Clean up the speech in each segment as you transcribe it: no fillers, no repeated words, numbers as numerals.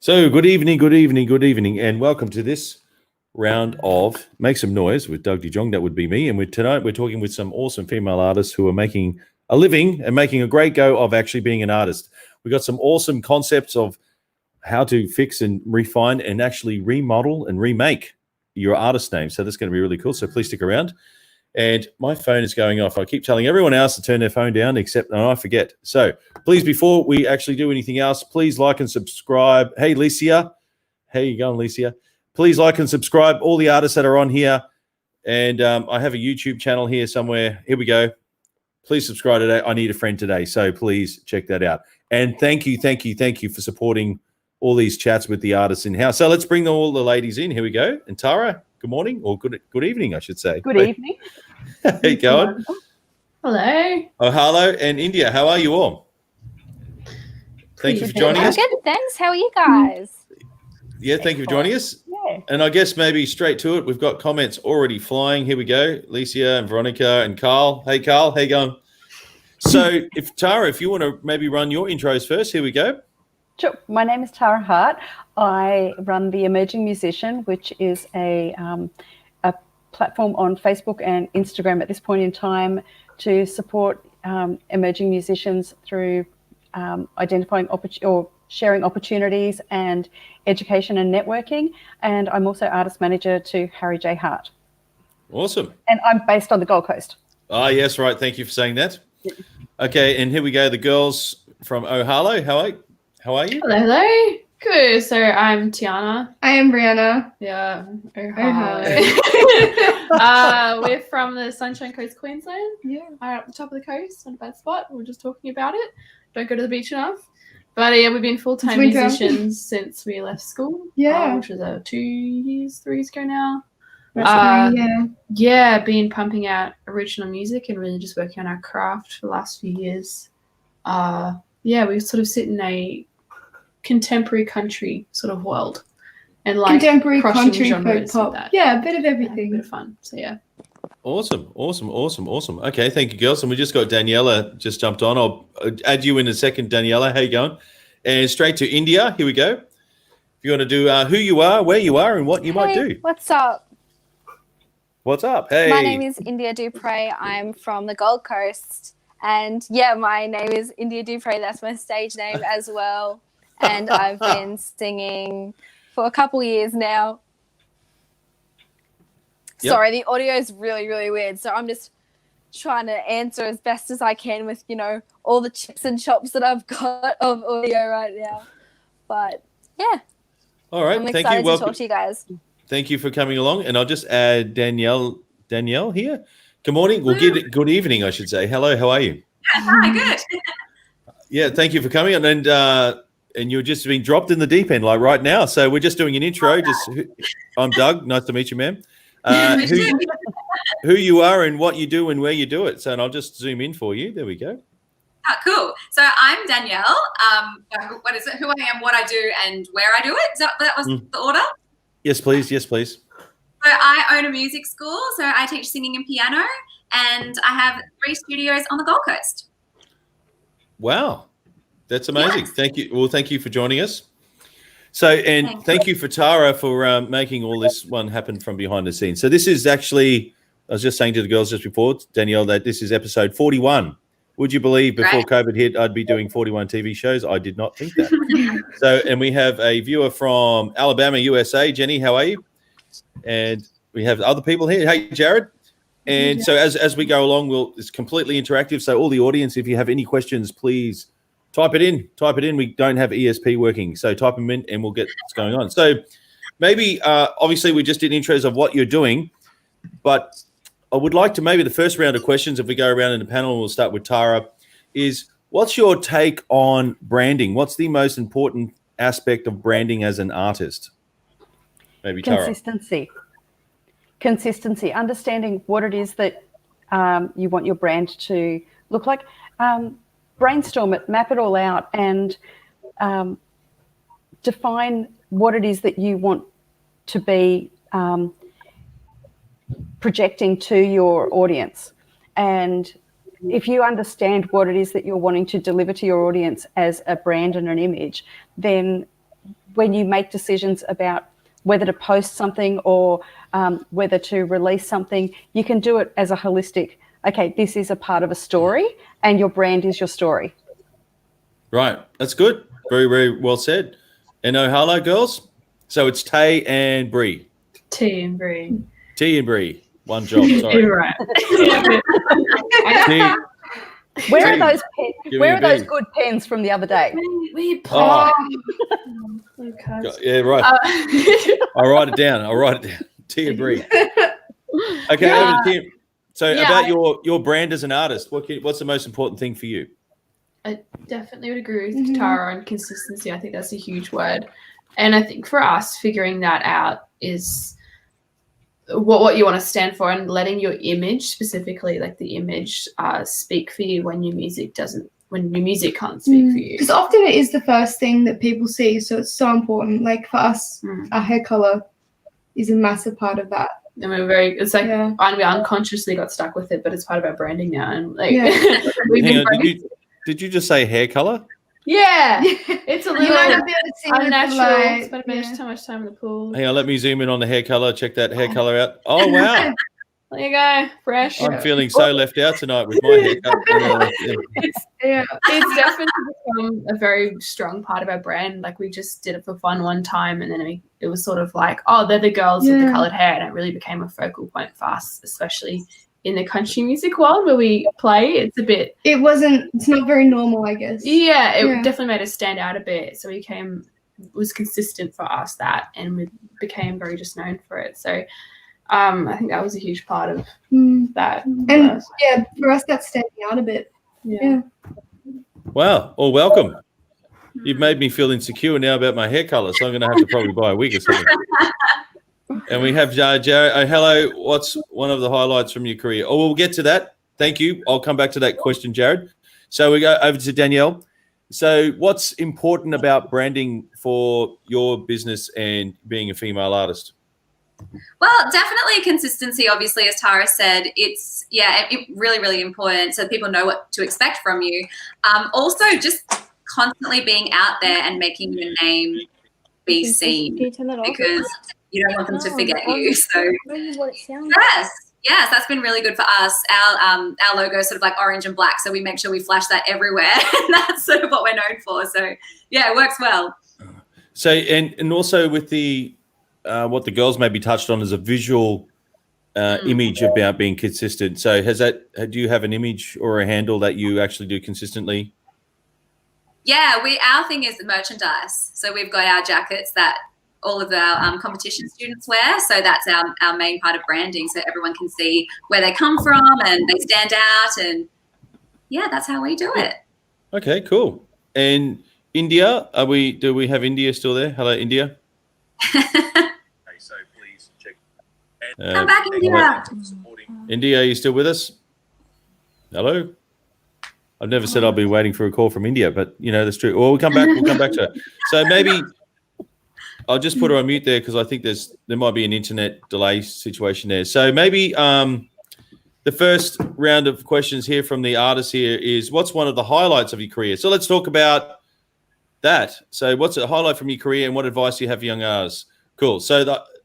So good evening, and welcome to this round of Make Some Noise with Doug De Jong. That would be me. And tonight we're talking with some awesome female artists who are making a living and making a great go of actually being an artist. We got some awesome concepts of how to fix and refine and actually remodel and remake your artist name. So that's going to be really cool. So please stick around. And my phone is going off. I keep telling everyone else to turn their phone down, except I forget. So please, before we actually do anything else, please like and subscribe. Hey, Licia. How you going, Licia? Please like and subscribe. All the artists that are on here. And I have a YouTube channel here somewhere. Here we go. Please subscribe today. I need a friend today. So please check that out. And thank you for supporting all these chats with the artists in house. So let's bring all the ladies in. Here we go. And Tara, good morning or good evening, I should say. Good evening. How you going? Hello. Oh, hello. And India, how are you all? Thank you for joining us. Good, thanks. How are you guys? Yeah, thank you for joining us. Yeah. And I guess maybe straight to it, we've got comments already flying. Here we go. Licia and Veronica and Carl. Hey, Carl, how you going? So Tara, if you want to maybe run your intros first, here we go. Sure. My name is Tara Hart. I run the Emerging Musician, which is a platform on Facebook and Instagram at this point in time to support emerging musicians through identifying or sharing opportunities and education and networking. And I'm also artist manager to Harry J. Hart. Awesome. And I'm based on the Gold Coast. Ah, yes, right. Thank you for saying that. Okay, and here we go. The girls from Ohalo. How are you? Hello. Good. So I'm Tiana. I am Brianna. Yeah. Ohio. We're from the Sunshine Coast, Queensland. Yeah. Right up the top of the coast, not a bad spot. We were just talking about it. Don't go to the beach enough. But yeah, we've been full-time musicians since we left school. Yeah. Which was 3 years ago now. Yeah. Been pumping out original music and really just working on our craft for the last few years. We sort of sit in a contemporary country sort of world, and like contemporary country genres folk pop. Yeah, a bit of everything. A bit of fun. So yeah. Awesome. Okay, thank you, girls. And we just got Daniela just jumped on. I'll add you in a second, Daniela. How you going? And straight to India. Here we go. If you want to do who you are, where you are, and what you might do. What's up? What's up? Hey. My name is India Dupre. I'm from the Gold Coast. And yeah, my name is India Dupre. That's my stage name as well. And I've been singing for a couple years now. Yep. Sorry, the audio is really, really weird. So I'm just trying to answer as best as I can with, all the chips and chops that I've got of audio right now. But yeah. All right. I'm Thank excited you. to talk to you guys. Thank you for coming along. And I'll just add Danielle here. Good morning. Well, good evening, I should say. Hello, how are you? Hi, good. Yeah, thank you for coming. And you're just being dropped in the deep end like right now. So we're just doing an intro. I'm Doug. Nice to meet you, ma'am. Who you are and what you do and where you do it. So, and I'll just zoom in for you. There we go. Oh, cool. So I'm Danielle. What is it? Who I am, what I do, and where I do it. That was the order? Yes, please. So I own a music school. So I teach singing and piano. And I have 3 studios on the Gold Coast. Wow. That's amazing. Yes. Thank you. Well, thank you for joining us. So, and thank you for Tara for making all this one happen from behind the scenes. So this is actually, I was just saying to the girls just before, Danielle, that this is episode 41. Would you believe before COVID hit, I'd be doing 41 TV shows? I did not think that. So, and we have a viewer from Alabama, USA. Jenny, how are you? And we have other people here. Hey, Jared. And so as we go along, it's completely interactive. So all the audience, if you have any questions, please type it in. We don't have ESP working. So type them in and we'll get what's going on. So maybe, obviously, we just did intros of what you're doing. But I would like to maybe the first round of questions, if we go around in the panel, we'll start with Tara, is what's your take on branding? What's the most important aspect of branding as an artist? Maybe Tara. Consistency, understanding what it is that you want your brand to look like. Brainstorm it, map it all out, and define what it is that you want to be projecting to your audience. And if you understand what it is that you're wanting to deliver to your audience as a brand and an image, then when you make decisions about whether to post something or whether to release something, you can do it as a holistic, okay, this is a part of a story and your brand is your story. Right. That's good. Very, very well said. And hello, girls. So it's Tay and Bree. Tea and Brie. T and Bree. One job. Sorry. You're right. T, Where are Tea. those Give me where a are those B. good pens from the other day? We Oh, play. yeah, right. I'll write it down. T and Bree. Okay, over to Tim. So yeah, about your brand as an artist, what's the most important thing for you? I definitely would agree with Tara on consistency. I think that's a huge word. And I think for us, figuring that out is what you want to stand for and letting your image, specifically like the image, speak for you when your music can't speak for you. Because often it is the first thing that people see, so it's so important. Like for us, our hair color is a massive part of that. And it's like we unconsciously got stuck with it, but it's part of our branding now. And like Hang on, did you just say hair color? Yeah, it's a little You might not be able to see unnatural. it. Spent too much time in the pool. Hang on, let me zoom in on the hair color. Check that hair color out. Oh wow, There you go, fresh. I'm feeling so left out tonight with my haircut. It's definitely become a very strong part of our brand. Like we just did it for fun one time, and then it was sort of like, oh, they're the girls with the coloured hair, and it really became a focal point for us, especially in the country music world where we play. It's not very normal, I guess. Yeah, it definitely made us stand out a bit. So it was consistent for us and we became very just known for it. So I think that was a huge part of that. And for us, that's standing out a bit. Yeah. Wow. Well, welcome. You've made me feel insecure now about my hair color, so I'm going to have to probably buy a wig or something. And we have Jared. Hello. What's one of the highlights from your career? Oh, we'll get to that. Thank you. I'll come back to that question, Jared. So we go over to Danielle. So what's important about branding for your business and being a female artist? Well, definitely consistency. Obviously, as Tara said, it's really, really important so people know what to expect from you. Also, just constantly being out there and making your name be seen, because you don't want them to forget you. So yes, that's been really good for us. Our logo is sort of like orange and black, so we make sure we flash that everywhere, and that's sort of what we're known for. So yeah, it works well. So and also with the what the girls maybe touched on is a visual image about being consistent. So do you have an image or a handle that you actually do consistently? Yeah, our thing is the merchandise. So we've got our jackets that all of our competition students wear. So that's our main part of branding. So everyone can see where they come from and they stand out. And yeah, that's how we do it. Okay, cool. And India, do we have India still there? Hello, India. So please check. Come back, India. India, are you still with us? Hello? I've never said I'll be waiting for a call from India, but that's true. Well, we'll come back to it. So maybe I'll just put her on mute there because I think there might be an internet delay situation there. So maybe the first round of questions here from the artists here is, what's one of the highlights of your career? So let's talk about that. So what's a highlight from your career and what advice do you have for young artists? Cool. So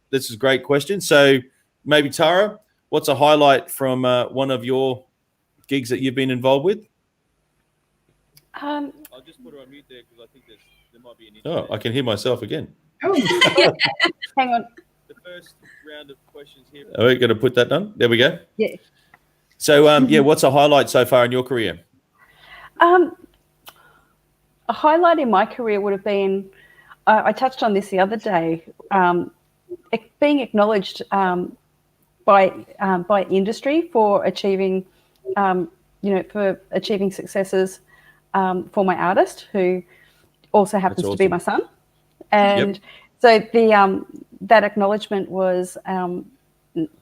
this is a great question. So maybe Tara, what's a highlight from one of your gigs that you've been involved with? I'll just put her on mute there because I think there might be an internet. Oh, I can hear myself again. Oh. Hang on. The first round of questions here. Are we going to put that done? There we go. Yeah. So, what's a highlight so far in your career? A highlight in my career would have been, I touched on this the other day, being acknowledged by industry for achieving, successes for my artist, who also happens to be my son. And so that acknowledgement was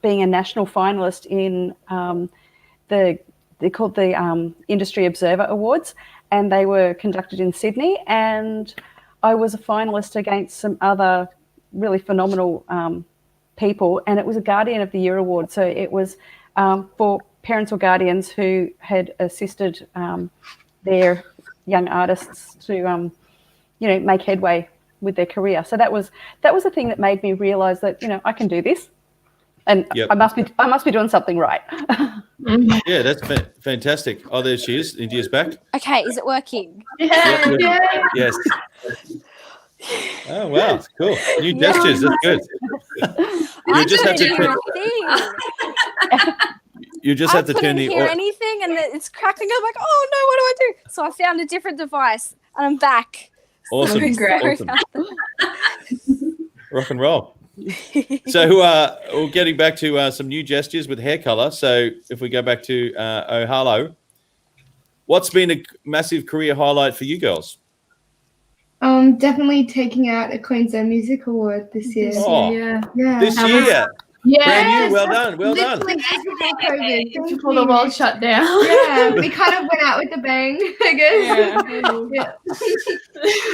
being a national finalist in they're called the Industry Observer Awards, and they were conducted in Sydney. And I was a finalist against some other really phenomenal people, and it was a Guardian of the Year award. So it was for parents or guardians who had assisted their young artists to, make headway their career. So that was the thing that made me realize that, you know, I can do this, and Yep. I must be doing something right. Yeah, that's fantastic. Oh, there she is. India's back. Okay, is it working? Yeah. Yep. Yeah. Yes. Oh wow, cool. New Yeah. gestures. That's good. I You just have to couldn't hear turn, a thing. you just I have to turn couldn't the hear anything, and it's cracking. I'm like, oh no, what do I do? So I found a different device, and I'm back. awesome. Looking great. Awesome. Rock and roll. So we're getting back to some new gestures with hair color. So if we go back to Ohalo, what's been a massive career highlight for you girls? Definitely taking out a Queensland Music Award this year. Oh. Yeah. Yeah. This How year, Yeah. brand new. Well done. Well done. Literally just before COVID. Thank Before the you. world shut down. Yeah, we kind of went out with a bang, I guess. Yeah.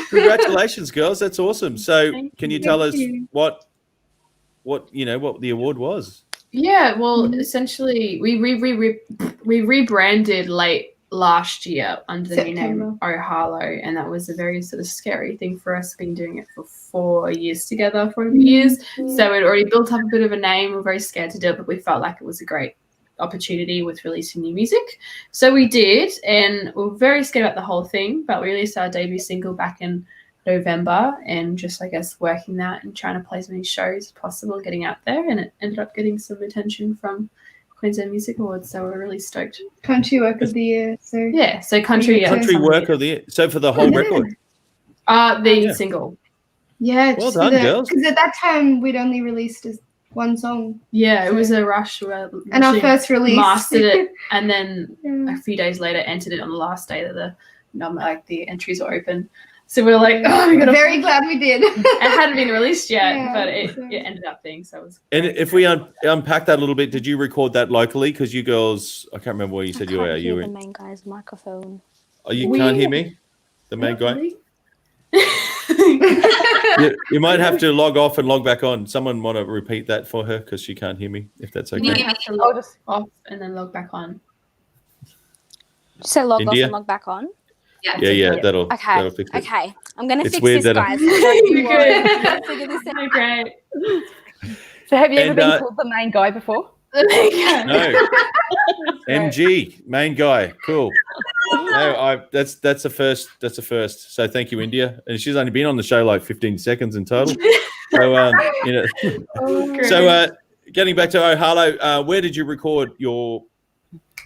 Congratulations, girls. That's awesome. So Thank can you you. tell Thank us you. what the award was? Yeah, well, essentially, we rebranded late last year under the new name Ohalo, and that was a very sort of scary thing for us. Been doing it for 4 years together, 4 years, so we'd already built up a bit of a name. We were very scared to do it, but we felt like it was a great opportunity with releasing new music, so we did, and we were very scared about the whole thing. But we released our debut single back in November, and just, I guess, working that and trying to play as many shows as possible, getting out there, and it ended up getting some attention from Queensland Music Awards, so we're really stoked. Country Work of the Year. So Yeah, so country Work of the year. So for the whole record. the single. yeah, Well done, girls. Because at that time we'd only released one song, Yeah, it was a rush. We and our literally first release. mastered it, and then Yeah. a few days later entered it on the last day that the entries were open. So we were like, oh, we We're got very glad we did. It hadn't been released yet, Yeah, but it so- ended up being, so it was. And great. if we unpack that a little bit, did you record that locally? Because you girls, I can't remember where you I said can't you were. hear You the were. main guy's microphone. Oh, you We- can't hear me, the main guy. Really? You might have to log off and log back on. Someone want to repeat that for her because she can't hear me. If that's Can you okay. hear me? have to log off and then log back on. So log off India? and log back on. Yeah. That'll fix it. Okay. I'm gonna It's fix weird this, that guys. You're good. I'm gonna figure this out. Oh, great. So have you ever And, been called the main guy before? No, MG, main guy, cool. No, that's a first. That's a first. So thank you, India. And she's only been on the show like 15 seconds in total. So Great. so getting back to Ohalo, where did you record your,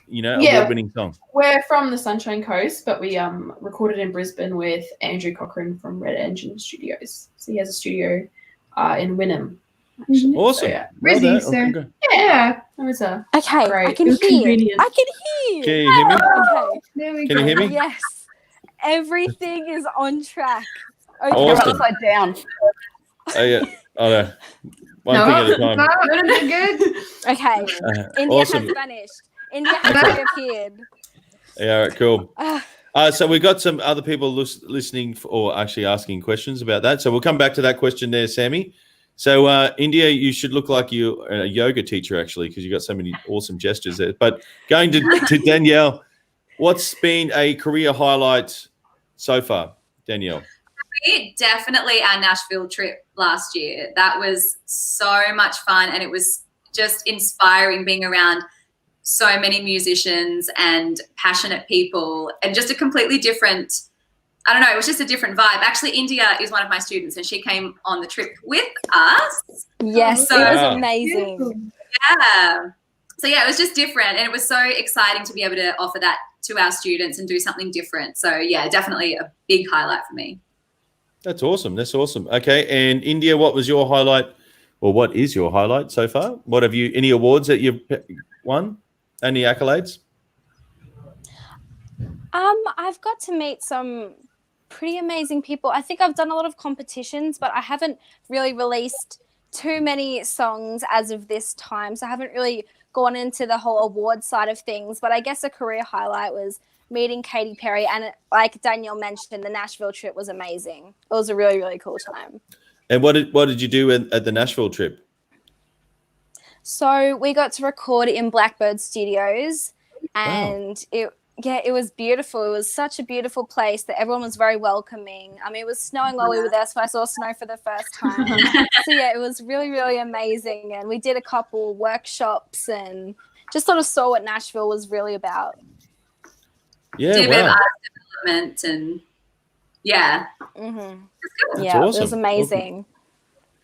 Yeah. award-winning song? We're from the Sunshine Coast, but we recorded in Brisbane with Andrew Cochran from Red Engine Studios. So he has a studio in Wynnum. Actually. Awesome. So, yeah. Well Brizzy, done. so- Okay. Yeah, That was a Okay, Great. I can It was hear. convenient. I can hear. Can you hear me? Okay. there we Can go. you hear me? Yes. Everything is on track. Okay. You're Awesome. upside down. Oh, yeah. Oh, no. One No. thing at a time. No, you're good. Okay. India Awesome. has vanished. India has reappeared. Yeah, all right, cool. Ah, So we've got some other people listening or actually asking questions about that. So we'll come back to that question there, Sammy. So India, you should look like you're a yoga teacher actually, because you've got so many awesome gestures there. But going to Danielle, what's been a career highlight so far, Danielle? Definitely our Nashville trip last year. That was so much fun, and it was just inspiring being around so many musicians and passionate people, and just a completely different, I don't know, it was just a different vibe. Actually, India is one of my students, and she came on the trip with us. yes, So- it was Wow. amazing. Beautiful. Yeah. So yeah, it was just different, and it was so exciting to be able to offer that to our students and do something different. So yeah, definitely a big highlight for me. That's awesome. That's awesome. Okay, and India, what was your highlight, or what is your highlight so far? What have you? Any awards that you've won? Any accolades? I've got to meet some pretty amazing people. I think I've done a lot of competitions, but I haven't really released too many songs as of this time. So I haven't really gone into the whole award side of things. But I guess a career highlight was meeting Katy Perry. And like Danielle mentioned, the Nashville trip was amazing. It was a really, really cool time. And what did you do at the Nashville trip? So we got to record in Blackbird Studios, and Yeah, it was beautiful. It was such a beautiful place that everyone was very welcoming. I mean, it was snowing while we were there, so I saw snow for the first time. So yeah, it was really, really amazing. And we did a couple workshops and just sort of saw what Nashville was really about. Yeah, Did a bit of wow. art development and yeah. Mm-hmm. That's Yeah, awesome. it was amazing.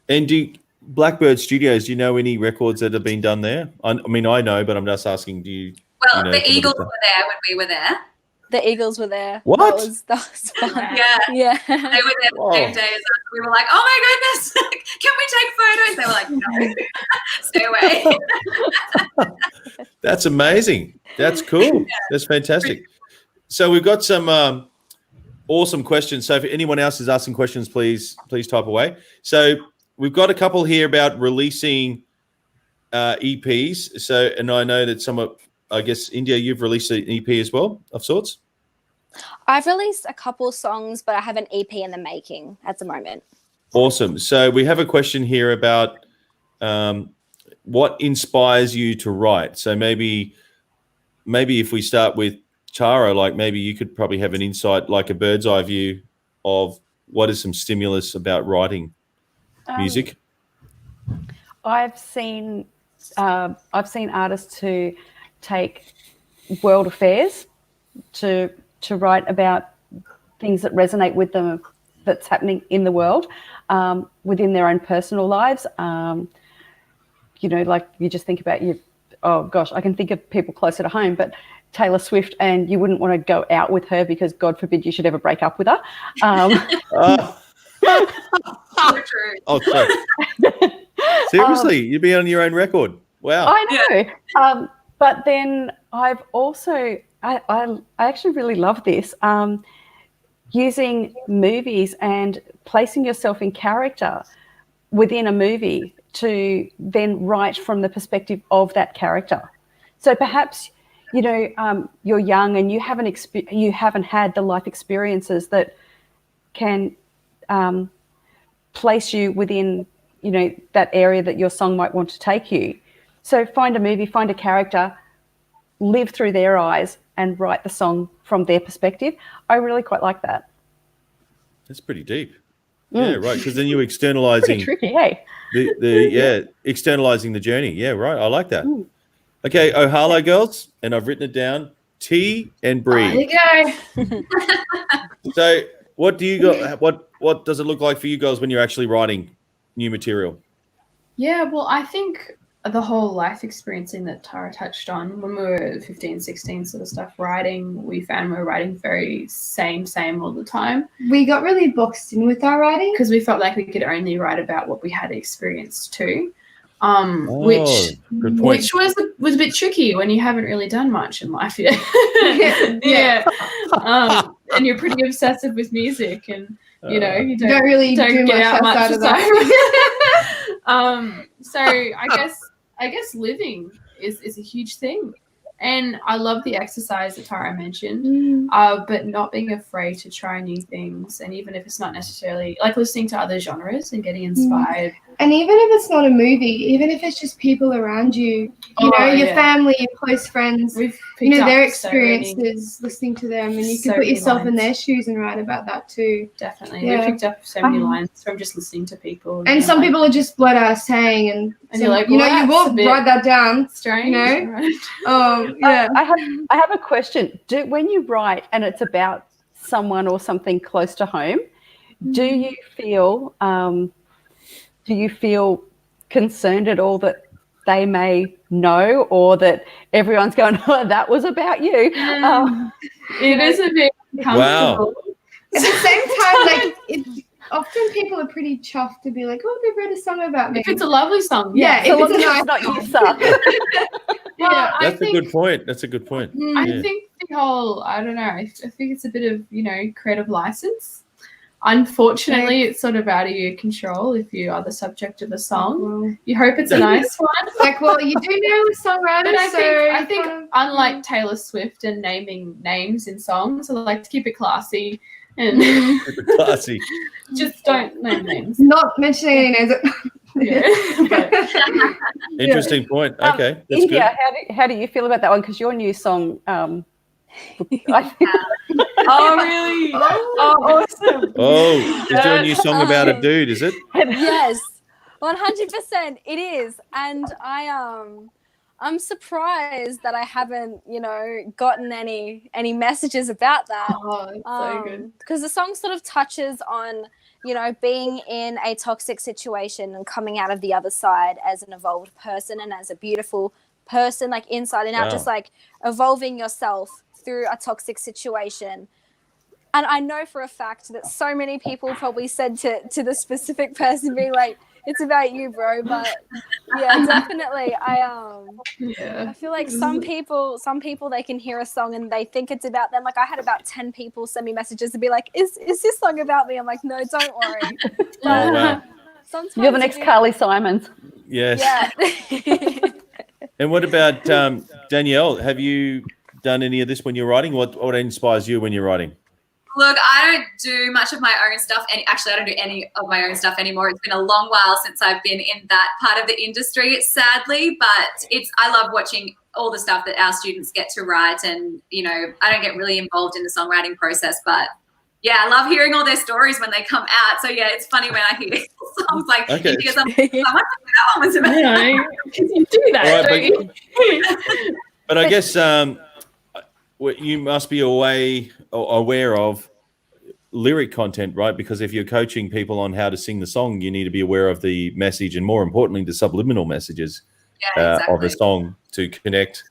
And Blackbird Studios, do you know any records that have been done there? I mean, I know, but I'm just asking, do you? Well, know, the Eagles were there when we were there. The Eagles were there. What? That was fun. Yeah. Yeah. They were there the same day as us. We were like, oh my goodness, can we take photos? They were like, no, stay away. That's amazing. That's cool. That's fantastic. So we've got some awesome questions. So if anyone else is asking questions, please type away. So we've got a couple here about releasing EPs. So, and I know that I guess, India, you've released an EP as well, of sorts? I've released a couple songs, but I have an EP in the making at the moment. Awesome. So we have a question here about what inspires you to write. So maybe if we start with Tara, like maybe you could probably have an insight, like a bird's eye view of what is some stimulus about writing music. I've seen artists who take world affairs to write about things that resonate with them, that's happening in the world, within their own personal lives. Like you just think about oh gosh, I can think of people closer to home, but Taylor Swift, and you wouldn't want to go out with her because God forbid you should ever break up with her. So true. Oh, sorry. Seriously, you'd be on your own record. Wow. I know. But then I've also, I actually really love this, using movies and placing yourself in character within a movie to then write from the perspective of that character. So perhaps, you're young and you haven't had the life experiences that can place you within, that area that your song might want to take you. So find a movie, find a character, live through their eyes and write the song from their perspective. I really quite like that. That's pretty deep. Yeah, right. Because then you're externalizing. Pretty tricky, hey? Externalizing the journey. Yeah, right. I like that. Okay, Ohalo girls, and I've written it down. T and Bree. There you go. So, what do you got? What does it look like for you girls when you're actually writing new material? Yeah, well, I think the whole life experiencing that Tara touched on, when we were 15, 16 sort of stuff writing, we found we were writing very same all the time. We got really boxed in with our writing. Because we felt like we could only write about what we had experienced too. Good point. Which was a bit tricky when you haven't really done much in life yet. Yeah. And you're pretty obsessive with music, and you don't really do get out much of that. So I guess living is a huge thing. And I love the exercise that Tara mentioned, but not being afraid to try new things. And even if it's not necessarily like listening to other genres and getting inspired. And even if it's not a movie, even if it's just people around you, your family, your close friends, their experiences, listening to them, and you can put yourself in their shoes and write about that too. Definitely. Yeah. We picked up so many lines from just listening to people. And some people are just blood out saying, and you're like, you will write that down. Strange. Yeah. I have a question. When you write and it's about someone or something close to home, do you feel concerned at all that they may know, or that everyone's going, oh, that was about you? It is a bit uncomfortable. Wow. At the same time, often people are pretty chuffed to be like, oh, they've read a song about me. If it's a lovely song. Yeah, if it's a nice not you suck. That's a good point. That's a good point. I think the whole, I don't know, I think it's a bit of, creative license. Unfortunately, it's sort of out of your control if you are the subject of a song. You hope it's a nice one. You do know a songwriter. But I think unlike Taylor Swift and naming names in songs, I like to keep it classy. And classy. Just don't name names. Not mentioning any names. Interesting point. Okay, that's India, good. how do you feel about that one? Because your new song Oh, really? Oh, awesome. Oh, is there a new song about a dude? Is it? Yes, 100% it is. And I'm surprised that I haven't, gotten any messages about that. Oh, it's so good. Because the song sort of touches on, being in a toxic situation and coming out of the other side as an evolved person and as a beautiful person, like inside and out, Wow. just like evolving yourself through a toxic situation. And I know for a fact that so many people probably said to the specific person being like, it's about you, bro. But yeah, definitely. I feel like some people they can hear a song and they think it's about them. Like I had about 10 people send me messages to be like, is this song about me? I'm like, no, don't worry. Oh, wow. Sometimes You're the next Carly Simons. Yes. Yeah. And what about Danielle? Have you done any of this when you're writing? What inspires you when you're writing? Look, I don't do much of my own stuff. Actually, I don't do any of my own stuff anymore. It's been a long while since I've been in that part of the industry, sadly. But I love watching all the stuff that our students get to write. And, I don't get really involved in the songwriting process. But, yeah, I love hearing all their stories when they come out. So, yeah, it's funny when I hear songs like, Okay. because I'm like, I wonder what that one was about. You do that, All right, don't you? But I guess you must be aware of lyric content, right? Because if you're coaching people on how to sing the song, you need to be aware of the message and, more importantly, the subliminal messages of a song to connect.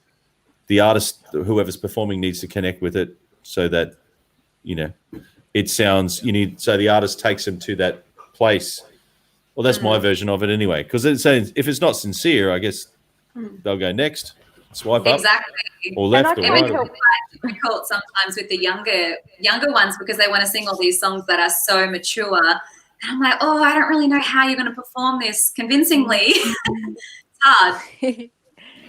The artist, whoever's performing, needs to connect with it so that, it sounds, so the artist takes them to that place. Well, that's my version of it anyway. Because if it's not sincere, I guess they'll go next, swipe up, or left or right. It's difficult sometimes with the younger ones because they want to sing all these songs that are so mature. And I'm like, oh, I don't really know how you're going to perform this convincingly. It's hard. Right.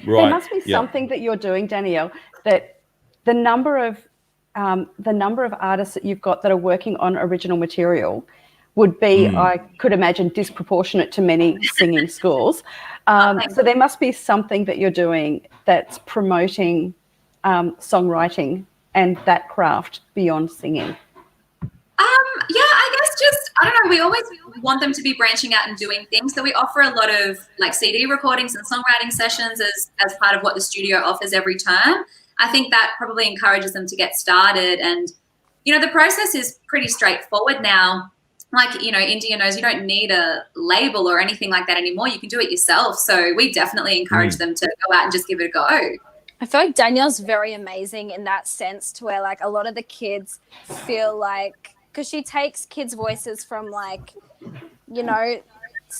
There must be something that you're doing, Danielle, that the number of artists that you've got that are working on original material would be, I could imagine, disproportionate to many singing schools. So there must be something that you're doing that's promoting songwriting and that craft beyond singing. Yeah, I guess I don't know, we always want them to be branching out and doing things. So we offer a lot of like CD recordings and songwriting sessions as part of what the studio offers every term. I think that probably encourages them to get started. And, the process is pretty straightforward now. Like, India knows you don't need a label or anything like that anymore. You can do it yourself. So we definitely encourage them to go out and just give it a go. I feel like Danielle's very amazing in that sense to where like a lot of the kids feel like, because she takes kids' voices from like,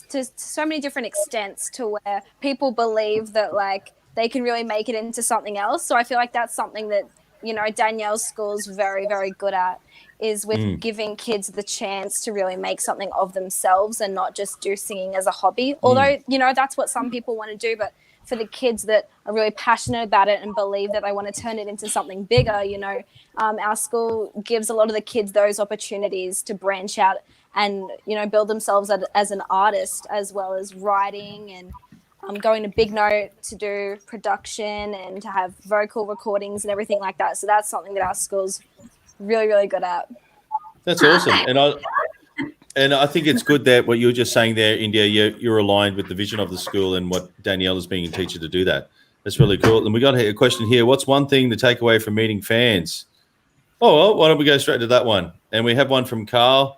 to so many different extents to where people believe that like they can really make it into something else. So I feel like that's something that, Danielle's school's very, very good at, is with giving kids the chance to really make something of themselves and not just do singing as a hobby. Although, that's what some people want to do, but for the kids that are really passionate about it and believe that they want to turn it into something bigger, our school gives a lot of the kids those opportunities to branch out and, build themselves as an artist, as well as writing and going to Big Note to do production and to have vocal recordings and everything like that. So that's something that our school's really, really good at. That's awesome. And I think it's good that what you were just saying there, India, you're aligned with the vision of the school and what Danielle is being a teacher to do that. That's really cool. And we got a question here. What's one thing to take away from meeting fans? Oh, well, why don't we go straight to that one? And we have one from Carl.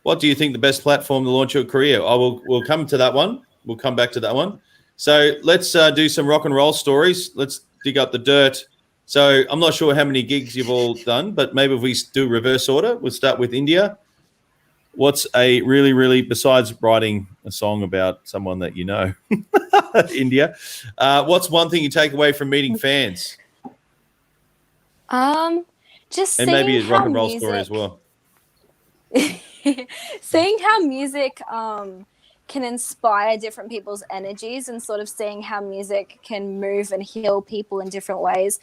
What do you think the best platform to launch your career? We'll come to that one. We'll come back to that one. So let's do some rock and roll stories. Let's dig up the dirt. So I'm not sure how many gigs you've all done, but maybe if we do reverse order, we'll start with India. What's a really, really, besides writing a song about someone that you know, India, what's one thing you take away from meeting fans? Just and maybe a rock and roll story as well. Seeing how music can inspire different people's energies and sort of seeing how music can move and heal people in different ways.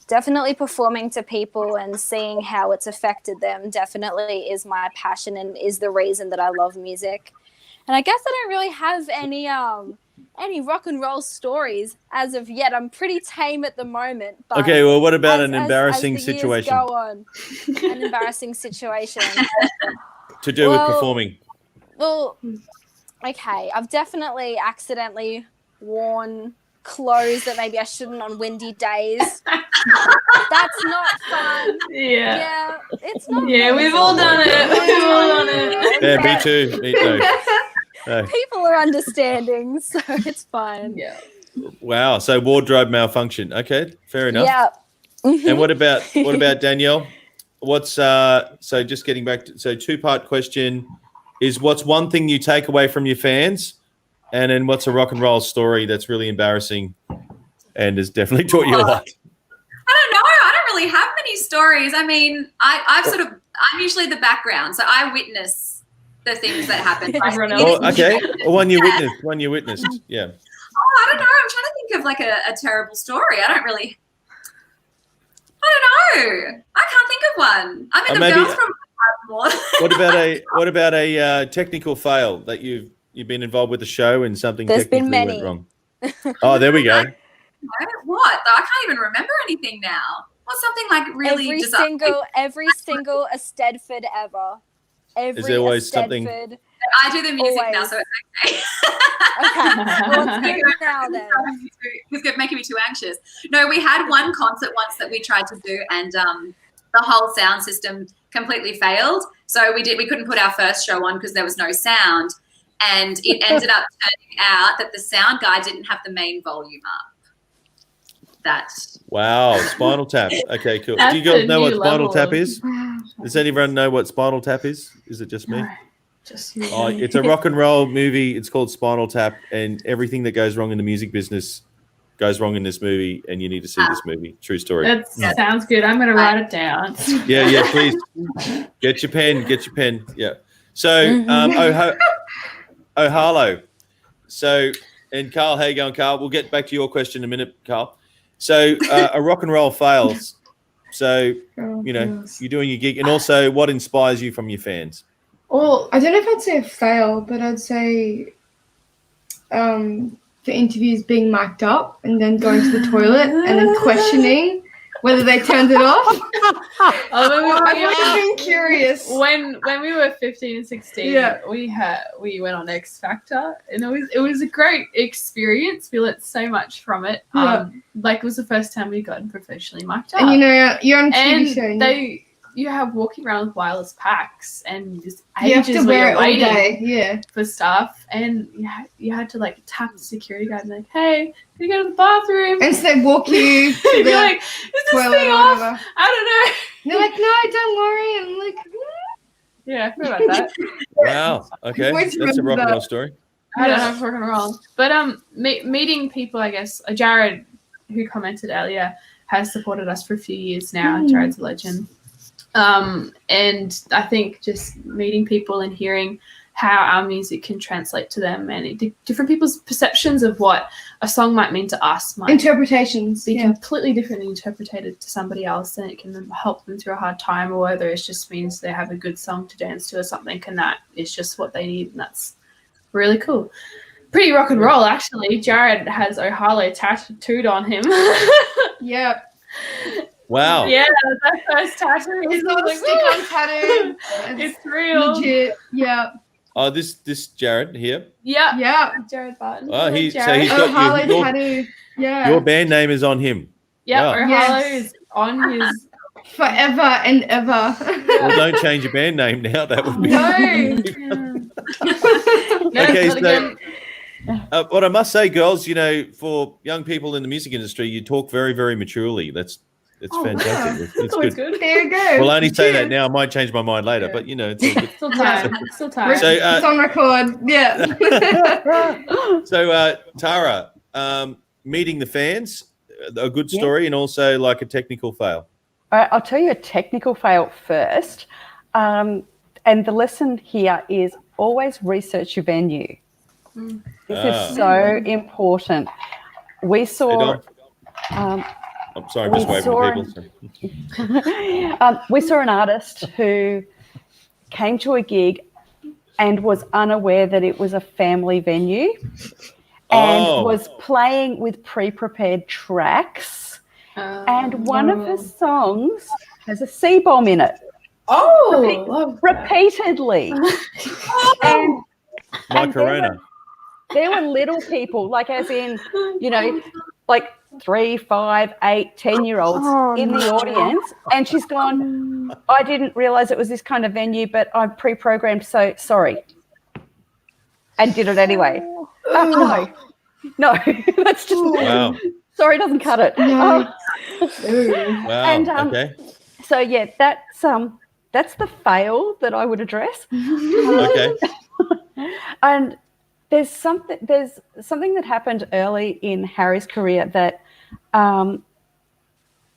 Definitely performing to people and seeing how it's affected them definitely is my passion and is the reason that I love music. And I guess I don't really have any rock and roll stories as of yet. I'm pretty tame at the moment. But Okay, well, what about an as embarrassing the years situation go on, an embarrassing situation to do with performing? Well, okay, I've definitely accidentally worn clothes that maybe I shouldn't on windy days. That's not fun. Yeah, it's not. Yeah, we've all done it. We've all done it. Yeah, me too. Me too. No. People are understanding, so it's fine. Yeah. Wow. So wardrobe malfunction. Okay, fair enough. Yeah. And what about Danielle? What's so just getting back to two-part question is what's one thing you take away from your fans, and then what's a rock and roll story that's really embarrassing and has definitely taught you a lot? I don't know. I don't really have many stories. I mean, I'm usually the background, so I witness the things that happen. Oh, okay. One you witnessed. Yeah. Oh, I don't know. I'm trying to think of like a terrible story. I don't know. I can't think of one. I mean, the girls probably have more. What about a technical fail that you've been involved with the show and something technically went wrong? Oh, there we go. What? I can't even remember anything now. What's something like really every single Estedford ever. Is there always something? I do the music now, so it's okay. Okay. Well, let's do it now then. It's making me too anxious. No, we had one concert once that we tried to do, and the whole sound system completely failed. So we couldn't put our first show on because there was no sound, and it ended up turning out that the sound guy didn't have the main volume up. Wow, Spinal Tap. Okay, cool. Do you guys know what Spinal Tap is? Does anyone know what Spinal Tap is? Is it just me? No, just you. Oh, it's a rock and roll movie. It's called Spinal Tap, and everything that goes wrong in the music business goes wrong in this movie, and you need to see this movie. True story. That sounds good. I'm going to write it down. Yeah, please. Get your pen. Yeah. So, Ohalo. So, and Carl, how you going, Carl? We'll get back to your question in a minute, Carl. So a rock and roll fails. So, you're doing your gig. And also, what inspires you from your fans? Well, I don't know if I'd say a fail, but I'd say the interviews being mic'd up and then going to the toilet and then questioning whether they turned it off. I've been curious. When we were 15 and 16, we went on X Factor, and it was a great experience. We learned so much from it. It was the first time we gotten professionally mic'd up. And you're on TV show. You have walking around with wireless packs, and just you have to wear it all day, for stuff. And you had to like tap the security guard and like, hey, can you go to the bathroom? And so they walk you to the like, is this thing off? I don't know. And they're like, no, don't worry. And I'm like, yeah, I forgot about that. Wow. Okay, that's a rock and roll story. I don't know rock and roll, but meeting people, I guess. Jared, who commented earlier, has supported us for a few years now. Jared's a legend. And I think just meeting people and hearing how our music can translate to them, and different people's perceptions of what a song might mean to us might interpretations be completely differently interpreted to somebody else, and it can help them through a hard time, or whether it just means they have a good song to dance to or something, and that is just what they need, and that's really cool. Pretty rock and roll, actually. Jared has Ohalo tattooed on him. Yep. Wow. Yeah, that first tattoo. It's not a stick-on tattoo. It's real. Legit. Yeah. Oh, this Jared here. Yeah. Jared Barton. Oh, he's got Ohalo tattoo. Yeah. Your band name is on him. Yeah, wow. Ohalo is on his forever and ever. Well, don't change your band name now. That would be Okay, so what I must say, girls, for young people in the music industry, you talk very, very maturely. It's fantastic. Wow. It's good. There you go. We'll only say that now. I might change my mind later, but it's all good. Still time. So, it's on record. Yeah. So, Tara, meeting the fans, a good story, and also like a technical fail. All right, I'll tell you a technical fail first. And the lesson here is always research your venue. This is so important. We saw... I'm sorry, I'm just waving to people. We saw an artist who came to a gig and was unaware that it was a family venue. Oh. was playing with pre-prepared tracks. And one of her songs has a C-bomb in it. Repeatedly. And Corona. There were little people, like as in, you know, like 3, 5, 8, 10-year-olds in the audience. And she's gone, I didn't realize it was this kind of venue, but I'm pre-programmed, so sorry. And did it anyway. No, that's just, sorry doesn't cut it. Wow. And Okay. so yeah, that's the fail that I would address. Okay. And there's something that happened early in Harry's career that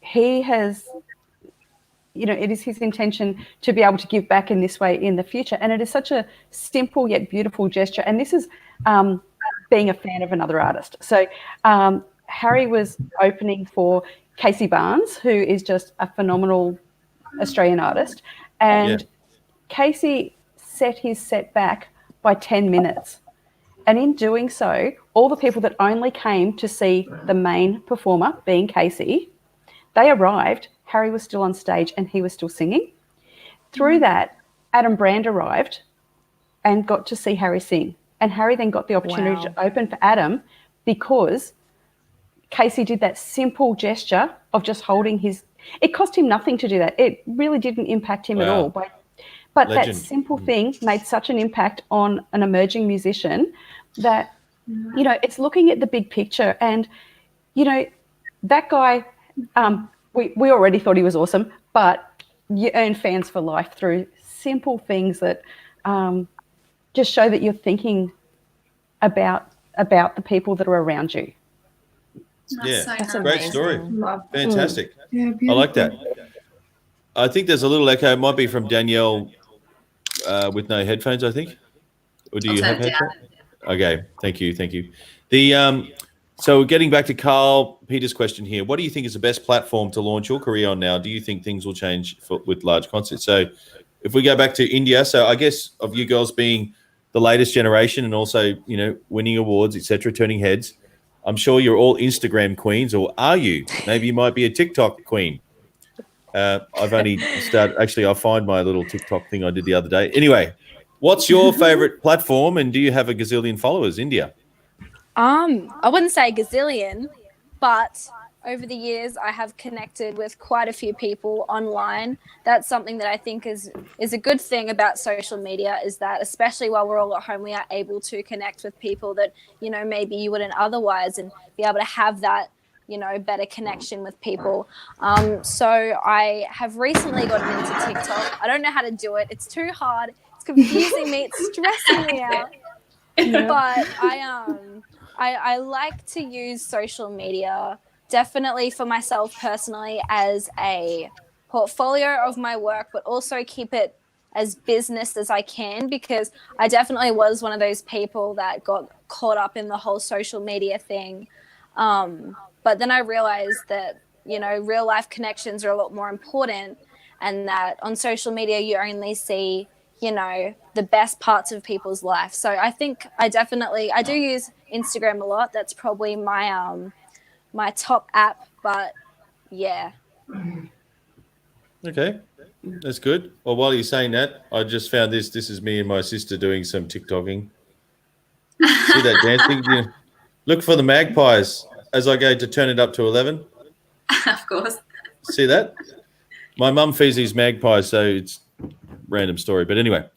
he has, you know, it is his intention to be able to give back in this way in the future. And it is such a simple yet beautiful gesture. And this is being a fan of another artist. So Harry was opening for Casey Barnes, who is just a phenomenal Australian artist. And Casey set his set back by 10 minutes. And in doing so, all the people that only came to see the main performer, being Casey, they arrived, Harry was still on stage and he was still singing. Through that, Adam Brand arrived and got to see Harry sing. And Harry then got the opportunity to open for Adam because Casey did that simple gesture of just holding his... It cost him nothing to do that. It really didn't impact him at all. But that simple thing made such an impact on an emerging musician that, you know, it's looking at the big picture. And, you know, that guy, we already thought he was awesome, but you earn fans for life through simple things that just show that you're thinking about the people that are around you. That's so great amazing. Story. Fantastic. Yeah, I like that. I think there's a little echo. It might be from Danielle with no headphones, I think. Or do you have headphones? Okay, thank you. The so getting back to Carl Peter's question here, what do you think is the best platform to launch your career on now? Do you think things will change with large concerts? So if we go back to India, so I guess of you girls being the latest generation and also, you know, winning awards, etc., turning heads, I'm sure you're all Instagram queens, or are you? Maybe you might be a TikTok queen. I've only started. Actually, I'll find my little TikTok thing I did the other day. Anyway, what's your favorite platform, and do you have a gazillion followers, India? I wouldn't say gazillion, but over the years I have connected with quite a few people online. That's something that I think is a good thing about social media, is that especially while we're all at home, we are able to connect with people that, you know, maybe you wouldn't otherwise, and be able to have that, you know, better connection with people. So I have recently gotten into TikTok. I don't know how to do it. It's too hard. It's confusing me. It's stressing me out. But I like to use social media definitely for myself personally as a portfolio of my work, but also keep it as business as I can, because I definitely was one of those people that got caught up in the whole social media thing. But then I realized that, you know, real life connections are a lot more important, and that on social media you only see, you know, the best parts of people's life. So I think I do use Instagram a lot. That's probably my my top app, but yeah. Okay, that's good. Well, while you're saying that, I just found this. This is me and my sister doing some TikToking. See that dancing? Yeah. Look for the magpies as I go to turn it up to 11. Of course. See that? My mum feeds these magpies, so it's a random story. But anyway,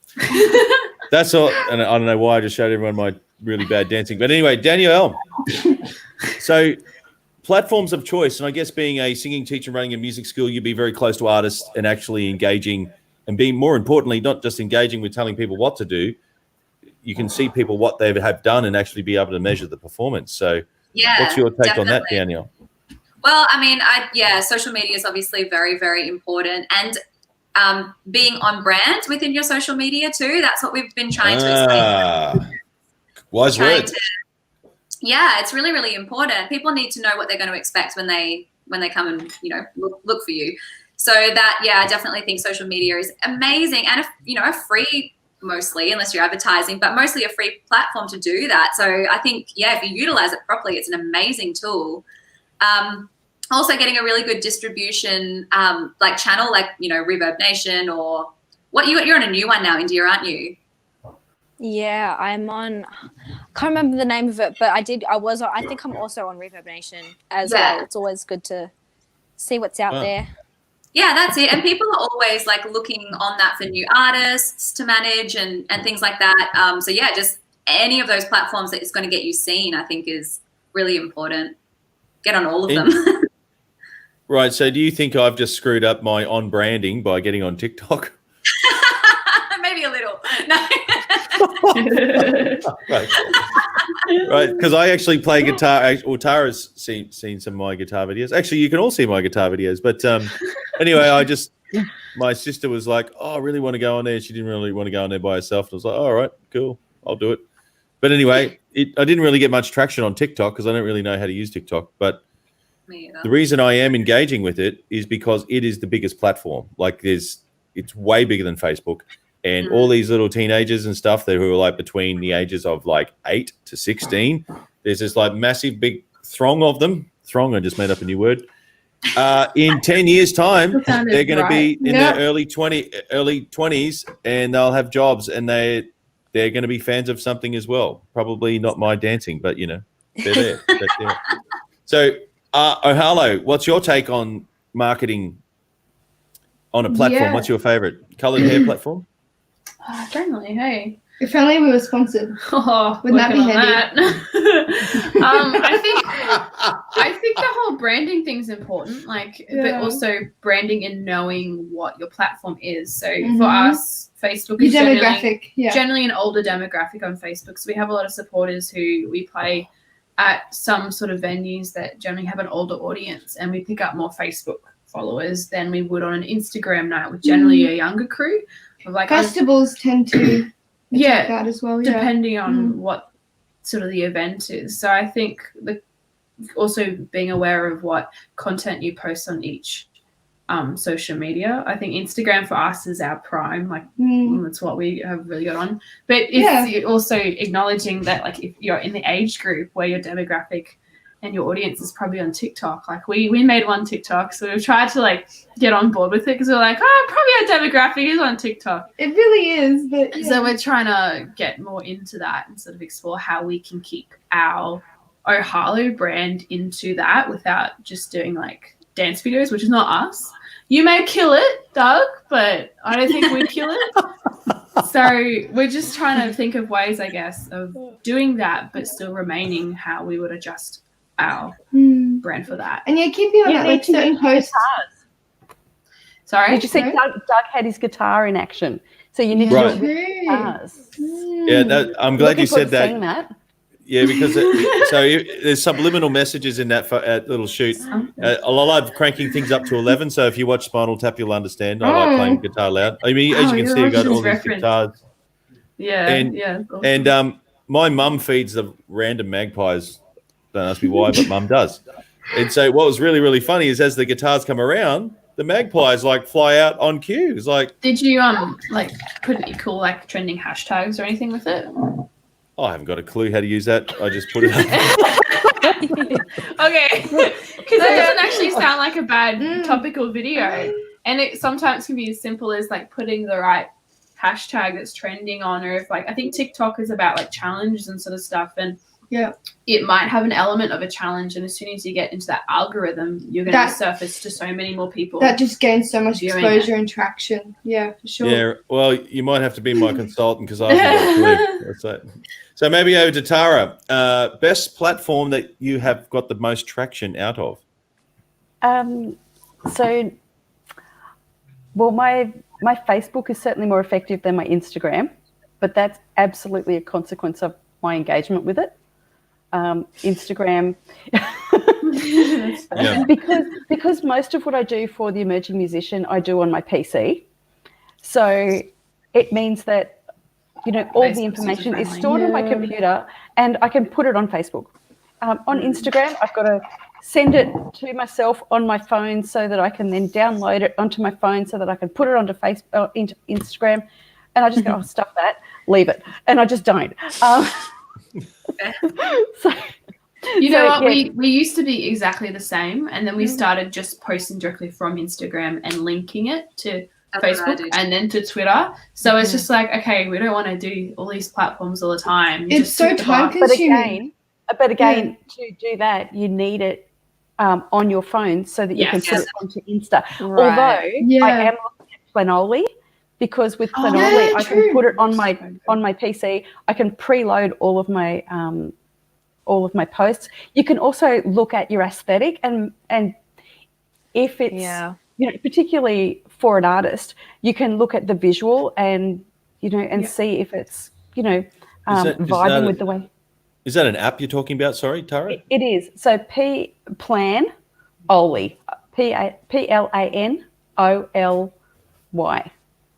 that's all. And I don't know why I just showed everyone my really bad dancing. But anyway, Danielle. So platforms of choice, and I guess being a singing teacher running a music school, you'd be very close to artists and actually engaging and being, more importantly, not just engaging with telling people what to do. You can see people what they have done and actually be able to measure the performance. So what's your take on that, Danielle? Well, I mean, social media is obviously very, very important. And being on brand within your social media too, that's what we've been trying to explain. Wise words. Yeah, it's really, really important. People need to know what they're going to expect when they come and, you know, look for you. So that, yeah, I definitely think social media is amazing, and a free mostly, unless you're advertising, but mostly a free platform to do that. So I think, yeah, if you utilize it properly, it's an amazing tool. Also getting a really good distribution like channel, like, you know, Reverb Nation, or what you're on a new one now, India, aren't you? Yeah, I'm on, I can't remember the name of it, but I think I'm also on Reverb Nation as well. It's always good to see what's out there. Yeah, that's it. And people are always like looking on that for new artists to manage and things like that. So yeah, just any of those platforms that is going to get you seen, I think, is really important. Get on all of them. Right. So do you think I've just screwed up my on branding by getting on TikTok? Maybe a little. No. Right. Because I actually play guitar. Well, Tara's seen some of my guitar videos. Actually, you can all see my guitar videos. But anyway, my sister was like, oh, I really want to go on there. She didn't really want to go on there by herself. And I was like, all right, cool, I'll do it. But anyway, I didn't really get much traction on TikTok because I don't really know how to use TikTok. But the reason I am engaging with it is because it is the biggest platform. Like it's way bigger than Facebook. And all these little teenagers and stuff who are like between the ages of like 8 to 16, there's this like massive big throng of them. Throng, I just made up a new word. In 10 years' time, they're going to be in their early 20s, and they'll have jobs, and they're going to be fans of something as well. Probably not my dancing, but you know, they're there. So, Ohalo, what's your take on marketing on a platform? Yeah. What's your favorite coloured hair platform? Friendly, hey. If only we were sponsored. Oh, wouldn't that be handy? I think the whole branding thing's important, but also branding and knowing what your platform is. So for us, Facebook is generally an older demographic on Facebook. So we have a lot of supporters who we play at some sort of venues that generally have an older audience, and we pick up more Facebook followers than we would on an Instagram night with generally a younger crew. Like festivals tend to that as well, depending on what sort of the event is. So I think also being aware of what content you post on each social media. I think Instagram for us is our prime, that's what we have really got on. But it's also acknowledging that, like, if you're in the age group where your demographic and your audience is probably on TikTok. Like we made one TikTok, so we've tried to like get on board with it because we're like, probably our demographic is on TikTok. It really is, but so we're trying to get more into that and sort of explore how we can keep our Ohalo brand into that without just doing like dance videos, which is not us. You may kill it, Doug, but I don't think we'd kill it. So we're just trying to think of ways, I guess, of doing that, but still remaining how we would adjust our brand for that. And keeping on that, like certain posts. Sorry? Did you see Doug had his guitar in action? So you need to do it with guitars. Yeah, I'm glad you said that. Yeah, because there's subliminal messages in that little shoot. I love cranking things up to 11. So if you watch Spinal Tap, you'll understand. I like playing guitar loud. I mean, as you can see, I've got all these guitars. Yeah, awesome. And my mum feeds the random magpies. Don't ask me why, but Mum does. And so what was really, really funny is as the guitars come around, the magpies like fly out on cue. It's like, did you like put any cool like trending hashtags or anything with it? I haven't got a clue how to use that. I just put it up. Okay, because it doesn't actually sound like a bad topical video, and it sometimes can be as simple as like putting the right hashtag that's trending on, or if like I think TikTok is about like challenges and sort of stuff, and it might have an element of a challenge, and as soon as you get into that algorithm, you're going to surface to so many more people. That just gains so much exposure and traction. Yeah, for sure. Yeah, well, you might have to be my consultant because I haven't got a clue. That's it. So maybe over to Tara. Best platform that you have got the most traction out of? My Facebook is certainly more effective than my Instagram, but that's absolutely a consequence of my engagement with it. Instagram, because most of what I do for the emerging musician, I do on my PC. So it means that, all the information is stored on my computer and I can put it on Facebook. On Instagram, I've got to send it to myself on my phone so that I can then download it onto my phone so that I can put it onto into Instagram. And I just go, oh, stuff that, leave it. And I just don't. So, you know what? Yeah. We used to be exactly the same, and then we started just posting directly from Instagram and linking it to Facebook and then to Twitter. So it's just like, okay, we don't want to do all these platforms all the time. It's so time consuming. But again, to do that, you need it on your phone so that you can put it onto Insta. Right. Although I am looking at Planoly, because with Planoly I can put it on my PC. I can preload all of my posts. You can also look at your aesthetic and if it's particularly for an artist, you can look at the visual and see if it's vibing with the way. Is that an app you're talking about? Sorry, Tara. It is. So Planoly, Planoly,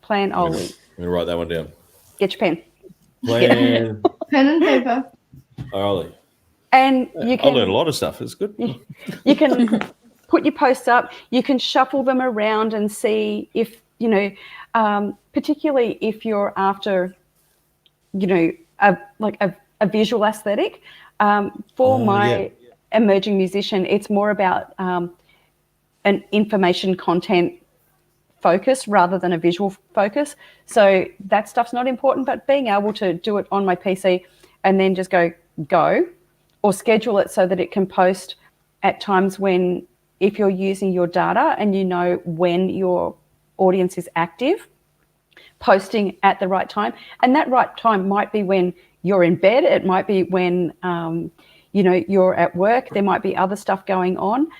Planoly. I'm gonna write that one down. Get your pen. Pen and paper. Ollie. And you can. I learned a lot of stuff. It's good. You can put your posts up. You can shuffle them around and see if particularly if you're after, a visual aesthetic. For my emerging musician, it's more about an information content focus rather than a visual focus. So that stuff's not important, but being able to do it on my PC and then just go, or schedule it so that it can post at times when, if you're using your data and you know when your audience is active, posting at the right time. And that right time might be when you're in bed. It might be when, you're at work. There might be other stuff going on.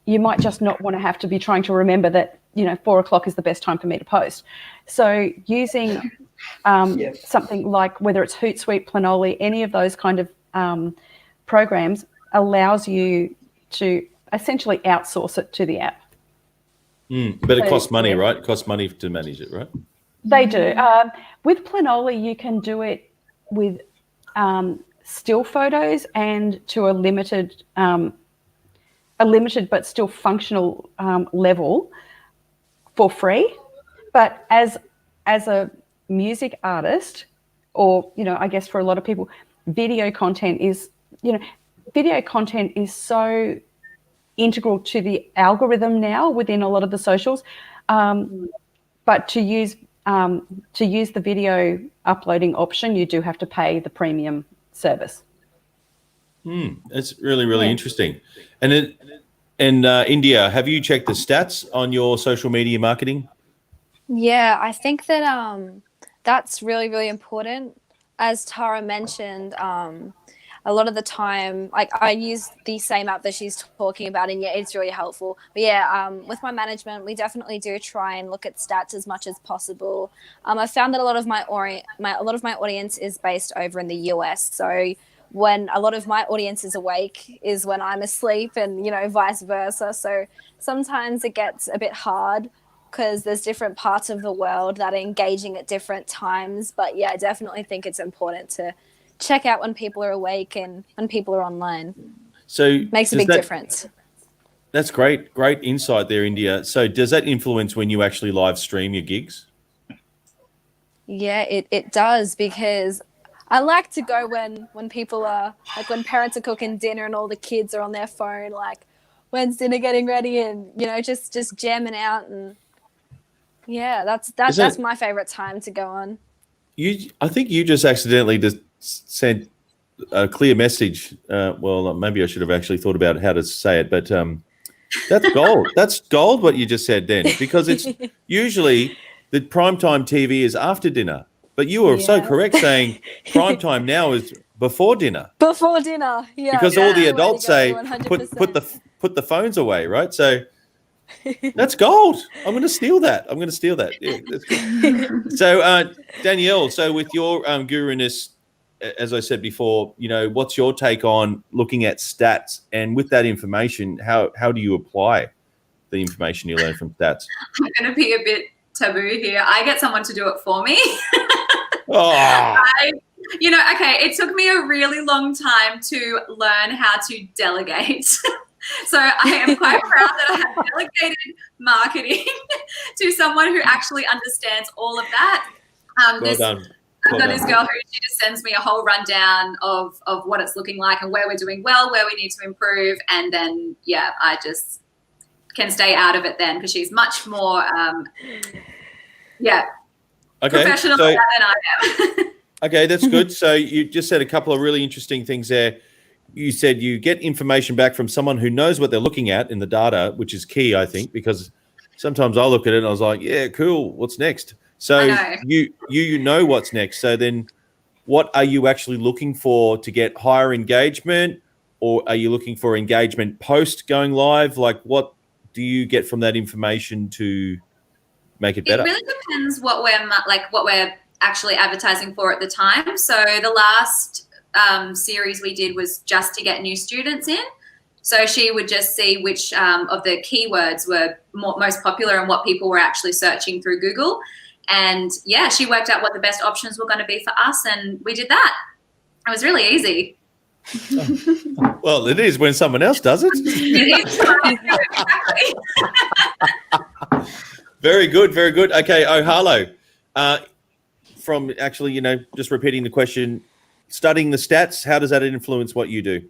You might just not want to have to be trying to remember that, 4 o'clock is the best time for me to post. So using something like, whether it's Hootsuite, Planoly, any of those kind of programs allows you to essentially outsource it to the app. But it costs money, right? It costs money to manage it, right? They do. With Planoly, you can do it with still photos and to a limited but still functional level for free. But as a music artist, or I guess for a lot of people, video content is so integral to the algorithm now within a lot of the socials. But to use the video uploading option, you do have to pay the premium service. That's really, really interesting. And India, have you checked the stats on your social media marketing? Yeah, I think that that's really, really important. As Tara mentioned, a lot of the time, like, I use the same app that she's talking about, and it's really helpful. But with my management, we definitely do try and look at stats as much as possible. I found that a lot of my audience is based over in the US. So when a lot of my audience is awake is when I'm asleep, and vice versa. So sometimes it gets a bit hard because there's different parts of the world that are engaging at different times. But I definitely think it's important to check out when people are awake and when people are online. So makes a big difference. That's great insight there, India. So does that influence when you actually live stream your gigs? Yeah, it does, because I like to go when people are, like, when parents are cooking dinner and all the kids are on their phone, like, when's dinner getting ready, and just jamming out. And that's my favorite time to go on. I think you just accidentally just sent a clear message. Well, maybe I should have actually thought about how to say it, but that's gold. That's gold what you just said then, because it's usually the primetime TV is after dinner. But you were so correct saying primetime now is before dinner. Before dinner, yeah. Because all the adults say put the phones away, right? So that's gold. I'm going to steal that. Yeah, that's good. So Danielle, so with your guruness, as I said before, what's your take on looking at stats, and with that information, how do you apply the information you learn from stats? I'm going to be a bit taboo here. I get someone to do it for me. It took me a really long time to learn how to delegate. So I am quite proud that I have delegated marketing to someone who actually understands all of that. Well done. I've got this girl who she just sends me a whole rundown of what it's looking like and where we're doing well, where we need to improve, and then I just can stay out of it then because she's much more professional than I am. Okay, that's good. So you just said a couple of really interesting things there. You said you get information back from someone who knows what they're looking at in the data, which is key, I think, because sometimes I look at it and I was like, yeah, cool, what's next? So you know what's next. So then what are you actually looking for to get higher engagement, or are you looking for engagement post going live? Like, what do you get from that information to make it better? It really depends what we're actually advertising for at the time. So the last series we did was just to get new students in. So she would just see which of the keywords were most popular and what people were actually searching through Google. And she worked out what the best options were going to be for us, and we did that. It was really easy. Well, it is when someone else does it. Exactly. Very good, very good. Okay, Harlow, from actually, just repeating the question, studying the stats, how does that influence what you do?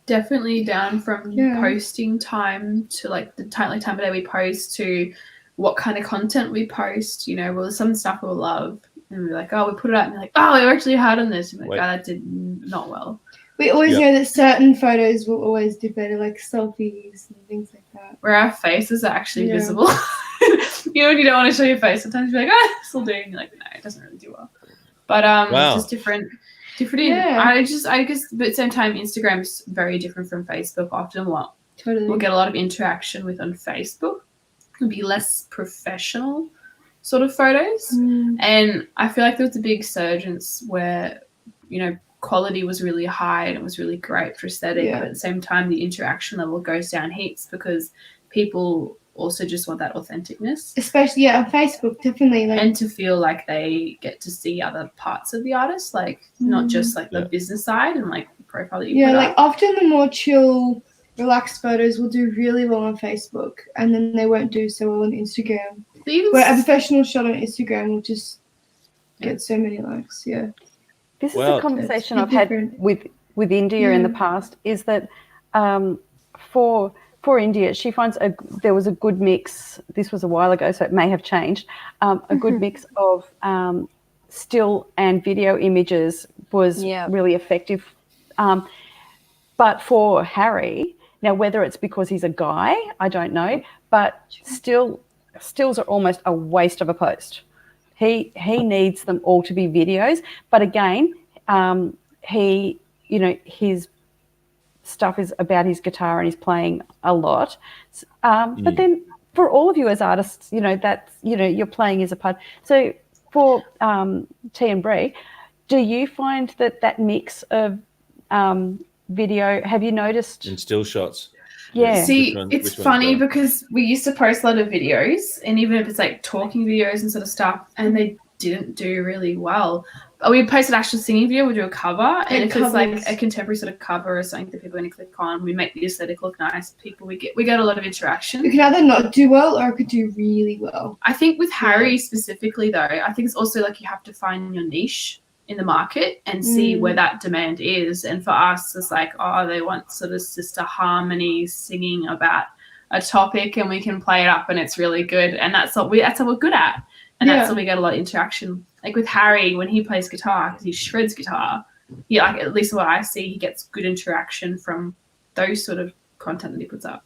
Definitely down from posting time to like the time of day we post to what kind of content we post. Well, some stuff we'll love and we're like, oh, we put it out and we're like, oh, we worked really hard on this. And we're like, oh, that did not well. We always know that certain photos will always do better, like selfies and things like that. Where our faces are actually visible. When you don't want to show your face, sometimes you're like, oh, this will do. And you're like, no, it doesn't really do well. But just different. I guess, but at the same time, Instagram is very different from Facebook. Often we'll get a lot of interaction with on Facebook. It'll be less professional sort of photos. And I feel like there was a big surgence where, quality was really high and it was really great for aesthetic, but at the same time the interaction level goes down heaps because people also just want that authenticness, especially on Facebook, definitely, and to feel like they get to see other parts of the artist, like not just like the business side and like the profile that you put up. Often the more chill, relaxed photos will do really well on Facebook and then they won't do so well on Instagram, where a professional shot on Instagram will just get so many likes. This is a conversation I've had with India in the past, is that for India, she finds there was a good mix. This was a while ago, so it may have changed. A good mix of still and video images was really effective. But for Harry, now whether it's because he's a guy, I don't know, but stills are almost a waste of a post. He needs them all to be videos, but again, his stuff is about his guitar and he's playing a lot. But then for all of you as artists, that's your playing is a part. So for T and Bree, do you find that mix of video? Have you noticed in still shots? Yeah. See, it's funny because we used to post a lot of videos, and even if it's like talking videos and sort of stuff, and they didn't do really well. We post an actual singing video, we do a cover, and if it's like a contemporary sort of cover or something that people are going to click on, we make the aesthetic look nice. We get a lot of interaction. You can either not do well or it could do really well. I think with Harry specifically though, I think it's also like you have to find your niche in the market and see where that demand is. And for us, it's like, oh, they want sort of sister harmonies singing about a topic, and we can play it up, and it's really good. And that's what we're good at, and that's what we get a lot of interaction. Like with Harry, when he plays guitar, because he shreds guitar, like at least what I see, he gets good interaction from those sort of content that he puts up.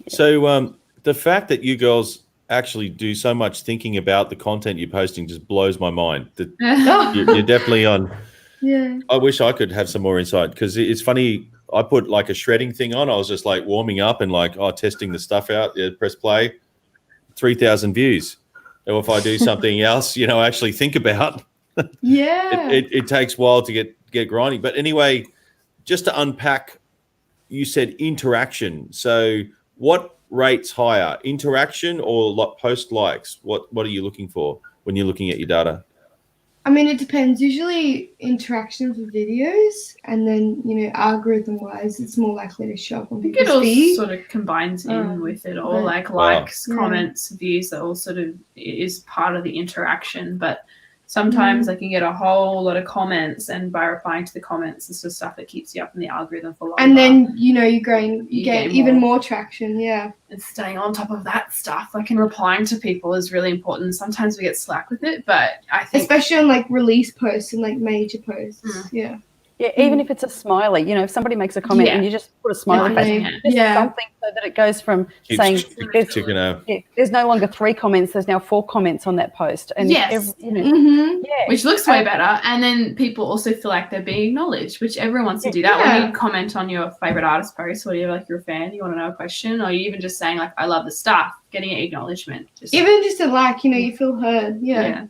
So the fact that you girls actually do so much thinking about the content you're posting just blows my mind. You're definitely on. Yeah. I wish I could have some more insight, because it's funny. I put like a shredding thing on. I was just like warming up and like, testing the stuff out. Yeah, press play, 3,000 views. Or if I do something else, actually think about. It takes a while to get grinding. But anyway, just to unpack, you said interaction. So what rates higher, interaction or post likes? What are you looking for when you're looking at your data? I mean, it depends. Usually interaction for videos, and then, algorithm-wise, it's more likely to show up on I think it people's all feed. sort of combines in with it all, like Wow. likes, comments, views, that all sort of is part of the interaction. But sometimes I can get a whole lot of comments, and by replying to the comments, it's the stuff that keeps you up in the algorithm for longer. And then, you You get gain even more. more traction, yeah. And staying on top of that stuff, like, and replying to people is really important. Sometimes we get slack with it, but I think Especially on, like, release posts and, like, major posts, yeah. Yeah, even if it's a smiley, if somebody makes a comment and you just put a smiley face, just something so that it goes from saying there's no longer 3 comments, there's now 4 comments on that post. And which looks way better. And then people also feel like they're being acknowledged, which everyone wants to do that. When you comment on your favorite artist post, or like you're a fan, you want to know a question, or you even just saying like, I love the stuff, getting an acknowledgement. Even just a like, you feel heard. Yeah.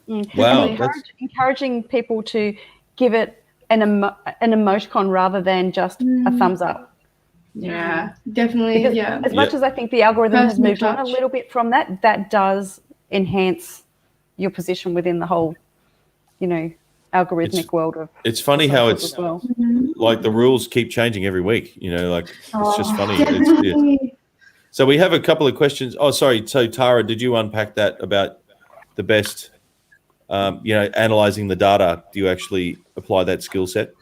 Wow. And encouraging people to give it an emoticon rather than just a thumbs up. Yeah, definitely. Because as much as I think the algorithm has moved on a little bit from that does enhance your position within the whole, algorithmic world of. It's funny how it's as well. like the rules keep changing every week. Like it's just funny. So we have a couple of questions. Oh, sorry. So Tara, did you unpack that about the best? Analyzing the data, do you actually apply that skill set?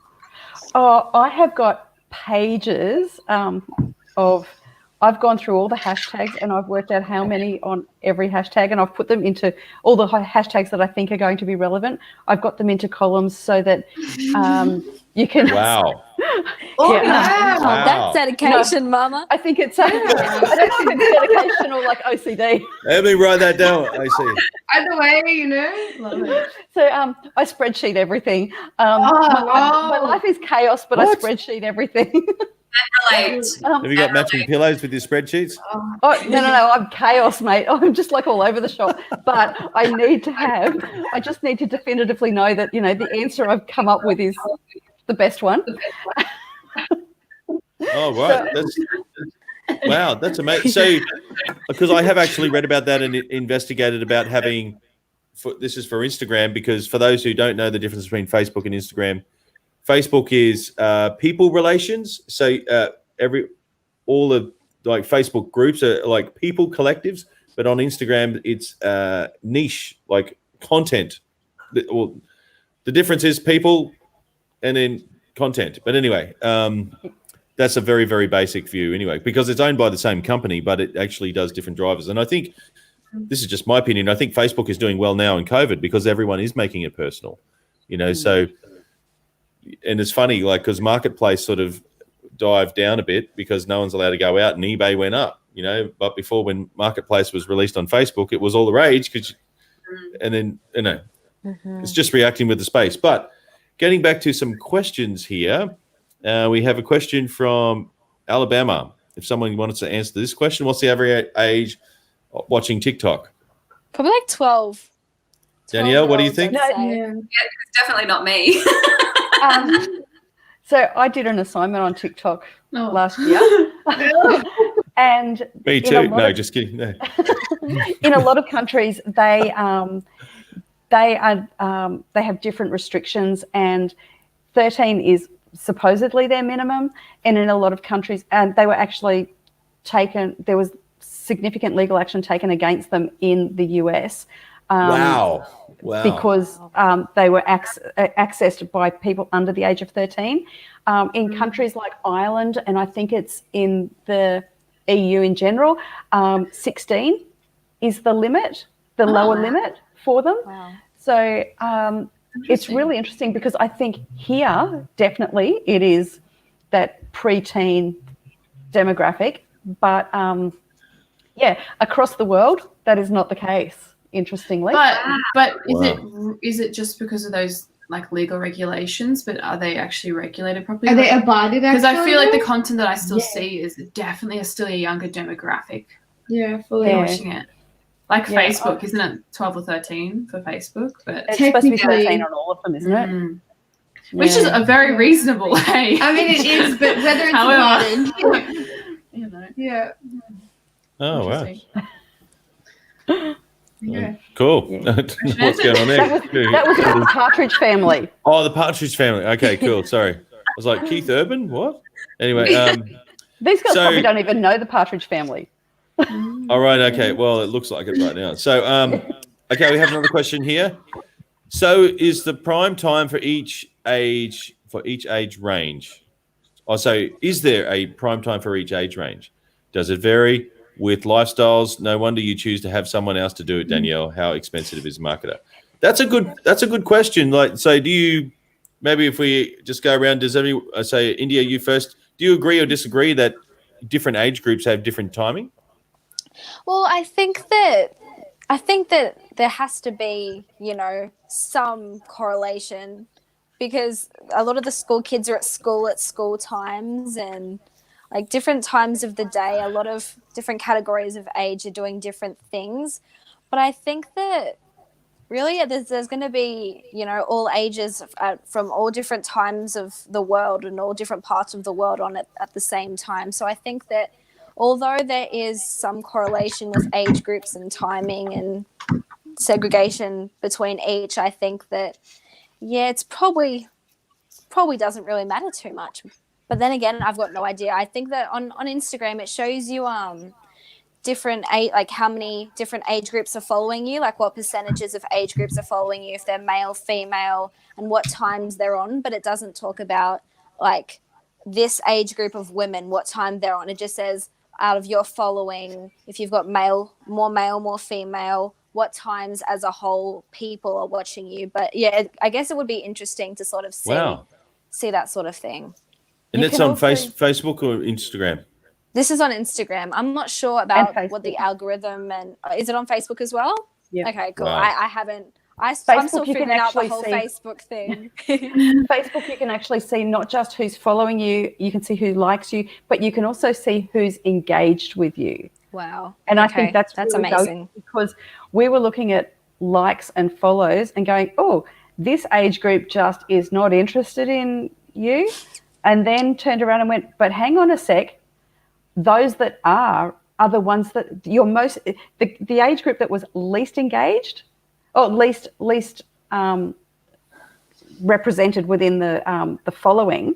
Oh, I have got pages I've gone through all the hashtags and I've worked out how many on every hashtag, and I've put them into all the hashtags that I think are going to be relevant. I've got them into columns so that you can. Wow. Wow. That's dedication, Mama. I think it's I don't know if it's dedication or like OCD. Let me write that down. I see. Either way, Love it. So I spreadsheet everything. My life is chaos, but I spreadsheet everything. Relate. Have you got matching pillows with your spreadsheets? Oh, no, I'm chaos, mate. I'm just like all over the shop. But I just need to definitively know that, the answer I've come up with is the best one. Oh, right. That's amazing. So, because I have actually read about that and investigated about having, this is for Instagram, because for those who don't know the difference between Facebook and Instagram, Facebook is people relations. So all of like Facebook groups are like people collectives, but on Instagram it's niche, like content. The difference is people and then content. But anyway, that's a very, very basic view anyway, because it's owned by the same company, but it actually does different drivers. And I think this is just my opinion. I think Facebook is doing well now in COVID because everyone is making it personal, so. And it's funny, like, because Marketplace sort of dived down a bit because no one's allowed to go out and eBay went up, but before, when Marketplace was released on Facebook, it was all the rage and then, it's just reacting with the space. But getting back to some questions here, we have a question from Alabama. If someone wanted to answer this question, what's the average age watching TikTok? Probably like 12. Danielle, what do you think? It's definitely not me. So I did an assignment on TikTok last year. And me too. No, just kidding. No. In a lot of countries, they have different restrictions, and 13 is supposedly their minimum. And in a lot of countries, and they were actually there was significant legal action taken against them in the US. Wow. Because they were accessed by people under the age of 13. In countries like Ireland, and I think it's in the EU in general, 16 is the limit, the lower limit for them. Wow. So it's really interesting because I think here, definitely, it is that preteen demographic. But, across the world, that is not the case. Interestingly, but is it just because of those like legal regulations? But are they actually regulated properly? Are they abided? Because I feel like the content that I still see is definitely still a younger demographic. Yeah, fully watching it. Like Facebook, isn't it 12 or 13 for Facebook? But it's supposed to be 13 on all of them, isn't it? Which is a very reasonable age. I mean, it is, but whether it's abided, Yeah. Oh wow. Yeah. Cool. Yeah. What's going on there? That was the Partridge Family. Oh, the Partridge Family. Okay, cool. Sorry. I was like, Keith Urban? What? Anyway, These girls So- probably don't even know the Partridge Family. all right, okay. Well, it looks like it right now. So, okay, we have another question here. So, is the prime time for each age range? Oh, so is there a prime time for each age range? Does it vary with lifestyles? No wonder you choose to have someone else to do it, Danielle. How expensive is marketer? That's a good question. Like, so do you, maybe if we just go around, does say India, you first, do you agree or disagree that different age groups have different timing? Well, I think that there has to be, some correlation, because a lot of the school kids are at school times, and like different times of the day, a lot of different categories of age are doing different things. But I think that really there's going to be, all ages from all different times of the world and all different parts of the world on it at the same time. So I think that although there is some correlation with age groups and timing and segregation between each, I think that, it's probably doesn't really matter too much. But then again, I've got no idea. I think that on Instagram, it shows you different age, like how many different age groups are following you, like what percentages of age groups are following you, if they're male, female, and what times they're on. But it doesn't talk about like this age group of women, what time they're on. It just says out of your following, if you've got male, more female, what times as a whole people are watching you. But yeah, I guess it would be interesting to sort of see that sort of thing. And You it's can on also- Facebook or Instagram? This is on Instagram. I'm not sure about And what the Facebook. algorithm and is it on Facebook as well? Yeah. Okay, cool. Wow. I haven't. I'm Facebook, still you can figuring out the actually whole see- Facebook thing. Facebook, you can actually see not just who's following you, you can see who likes you, but you can also see who's engaged with you. Wow. And I Okay, think that's really amazing. valuable, because we were looking at likes and follows and going, oh, this age group just is not interested in you. And then turned around and went, but hang on a sec, those that are the ones that you're most, the age group that was least engaged or least represented within the following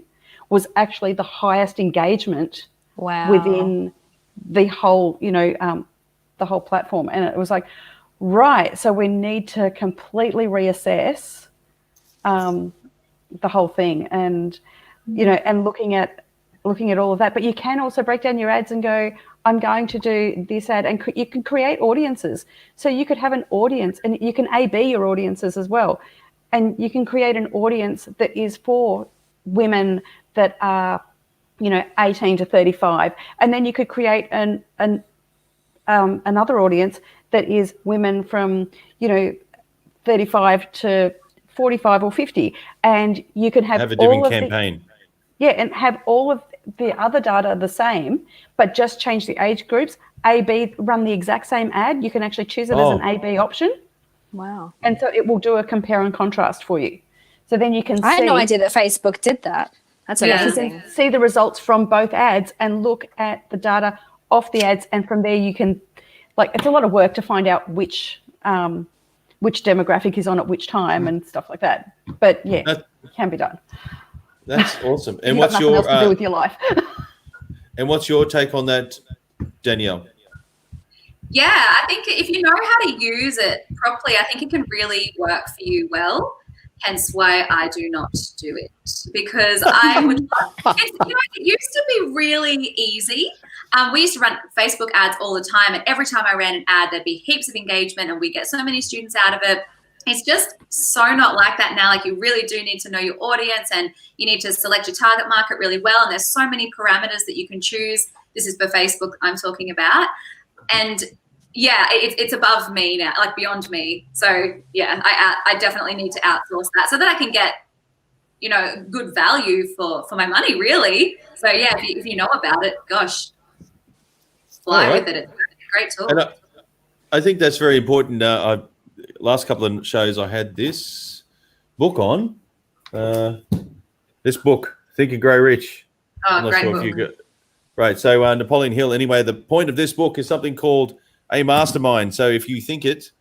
was actually the highest engagement Wow. within the whole, the whole platform. And it was like, right, so we need to completely reassess the whole thing, and and looking at all of that. But you can also break down your ads and go, I'm going to do this ad, and you can create audiences. So you could have an audience, and you can A/B your audiences as well, and you can create an audience that is for women that are 18 to 35, and then you could create another audience that is women from 35 to 45 or 50, and you can have Have a all different of campaign. and have all of the other data the same, but just change the age groups. A/B, run the exact same ad. You can actually choose it as an A/B option, Wow. and so it will do a compare and contrast for you. So then you can I had no idea that Facebook did that. That's Yeah. amazing. see the results from both ads and look at the data off the ads, and from there you can, it's a lot of work to find out which demographic is on at which time and stuff like that. But yeah, it can be done. That's awesome. And You've what's got nothing your else to do with your life? and what's your take on that, Danielle? Yeah, I think if you know how to use it properly, I think it can really work for you well. Hence why I do not do it, because I would it used to be really easy. We used to run Facebook ads all the time, and every time I ran an ad, there'd be heaps of engagement and we get so many students out of it. It's just so not like that now. Like, you really do need to know your audience, and you need to select your target market really well. And there's so many parameters that you can choose. This is for Facebook I'm talking about. And yeah, it's above me now, like beyond me. So yeah, I definitely need to outsource that so that I can get, good value for my money, really. So yeah, if you know about it, gosh, fly with it. It's a great tool. And I think that's very important. Last couple of shows I had this book on. This book, Think and Grow Rich. I'm not Great sure book. if you got. Right. So Napoleon Hill. Anyway, the point of this book is something called a mastermind. So if you think it,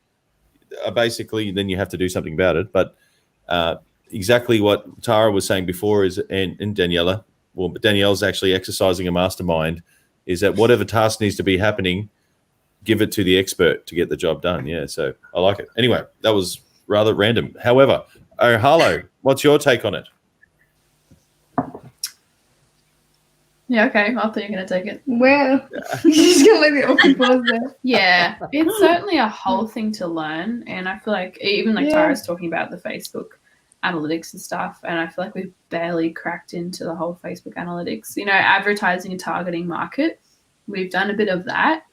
basically then you have to do something about it. But exactly what Tara was saying before is, and Daniela, well, but Danielle's actually exercising a mastermind, is that whatever task needs to be happening, give it to the expert to get the job done. Yeah, so I like it. Anyway, that was rather random. However, Harlow, what's your take on it? Yeah, okay. I thought you were going to take it. Well, you're just going to leave it awkward pause there. Yeah, it's certainly a whole thing to learn. And I feel like even like Tara's talking about the Facebook analytics and stuff, and I feel like we've barely cracked into the whole Facebook analytics. Advertising and targeting market, we've done a bit of that,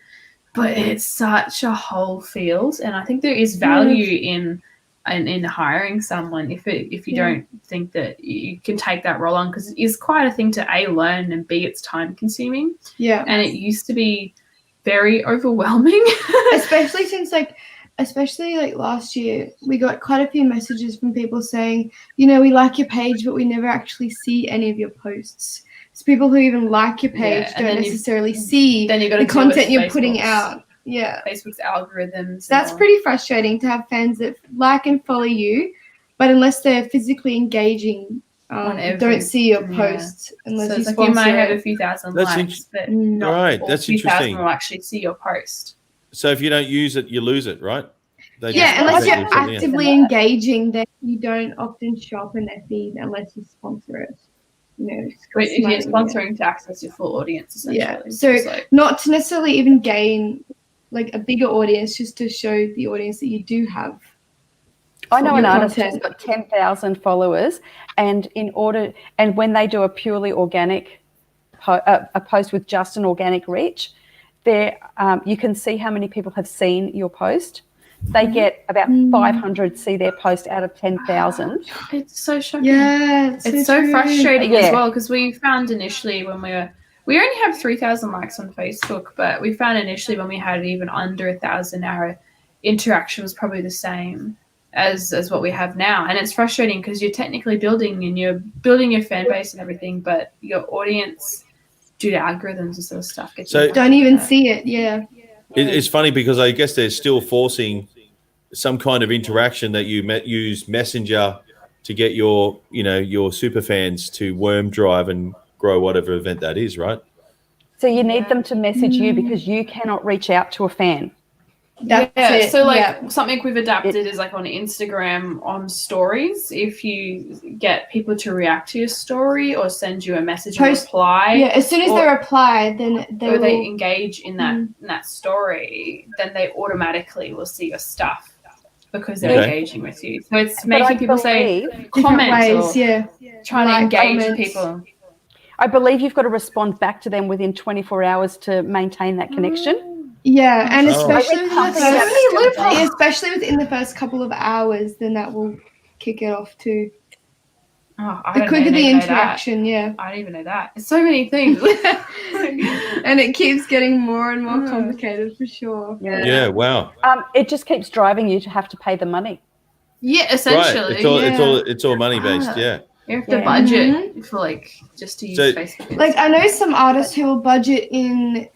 but it's such a whole field. And I think there is value in hiring someone if you don't think that you can take that role on, because it is quite a thing to A, learn, and B, it's time consuming. Yeah. And it used to be very overwhelming. especially last year, we got quite a few messages from people saying, we like your page, but we never actually see any of your posts. So people who even like your page don't necessarily see the content you're putting out. Yeah, Facebook's algorithms. That's pretty frustrating to have fans that like and follow you, but unless they're physically engaging, don't see your posts unless you sponsor you might have a few thousand likes, but not all that's few interesting. thousand will actually see your post. So if you don't use it, you lose it, right? Unless you're actively engaging, then you don't often show up in their feed unless you sponsor it. If you're sponsoring to access your full audience, essentially. Yeah, so not to necessarily even gain like a bigger audience, just to show the audience that you do have. I know an artist who's got 10,000 followers, and when they do a purely organic a post with just an organic reach, there you can see how many people have seen your post. They get about 500 see their post out of 10,000. It's so shocking. Yeah, it's so frustrating as well, because we found initially when we only have 3,000 likes on Facebook, but we found initially when we had even under 1,000, our interaction was probably the same as what we have now. And it's frustrating because you're technically building your fan base and everything, but your audience, due to algorithms and sort of stuff, don't even see it. Yeah. It's funny because I guess they're still forcing some kind of interaction that you use Messenger to get your super fans to worm drive and grow whatever event that is, right? So you need them to message you because you cannot reach out to a fan. Something we've adapted is like on Instagram on stories. If you get people to react to your story or send you a message or reply, as soon as they reply, then they engage in that story, then they automatically will see your stuff because they're engaging with you. So it's making people say comments or trying to engage with people. I believe you've got to respond back to them within 24 hours to maintain that connection. Yeah, and especially within the first couple of hours, then that will kick it off too. The quicker the interaction, I didn't even know that. It's so many things. And it keeps getting more and more complicated for sure. Yeah, wow. It just keeps driving you to have to pay the money. Yeah, essentially. Right. It's all money based, You have to budget for just to use Facebook. I know some artists who will budget in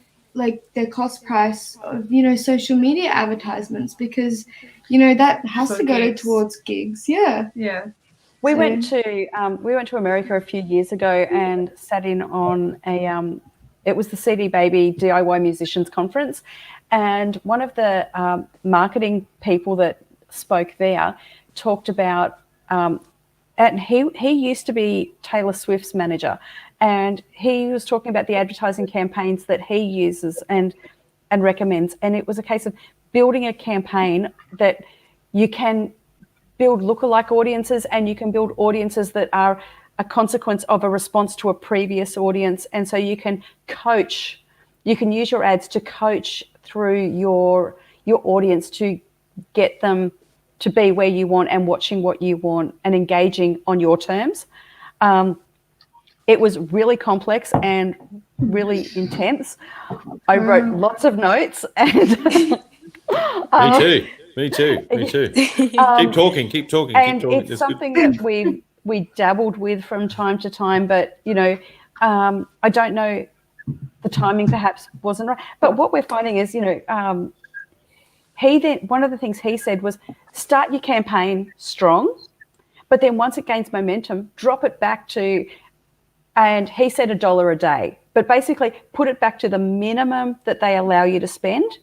their cost price of social media advertisements because that has to go towards gigs. Yeah. We went to America a few years ago and sat in on it was the CD Baby DIY Musicians Conference, and one of the marketing people that spoke there talked about and he used to be Taylor Swift's manager, and he was talking about the advertising campaigns that he uses and recommends. And it was a case of building a campaign that you can build lookalike audiences, and you can build audiences that are a consequence of a response to a previous audience. And so you can use your ads to coach through your audience to get them to be where you want and watching what you want and engaging on your terms. It was really complex and really intense. I wrote lots of notes. And Me too. Keep talking. And it's something that we dabbled with from time to time, but I don't know, the timing perhaps wasn't right. But what we're finding is, one of the things he said was start your campaign strong, but then once it gains momentum, drop it back to, and he said $1 a day, but basically put it back to the minimum that they allow you to spend,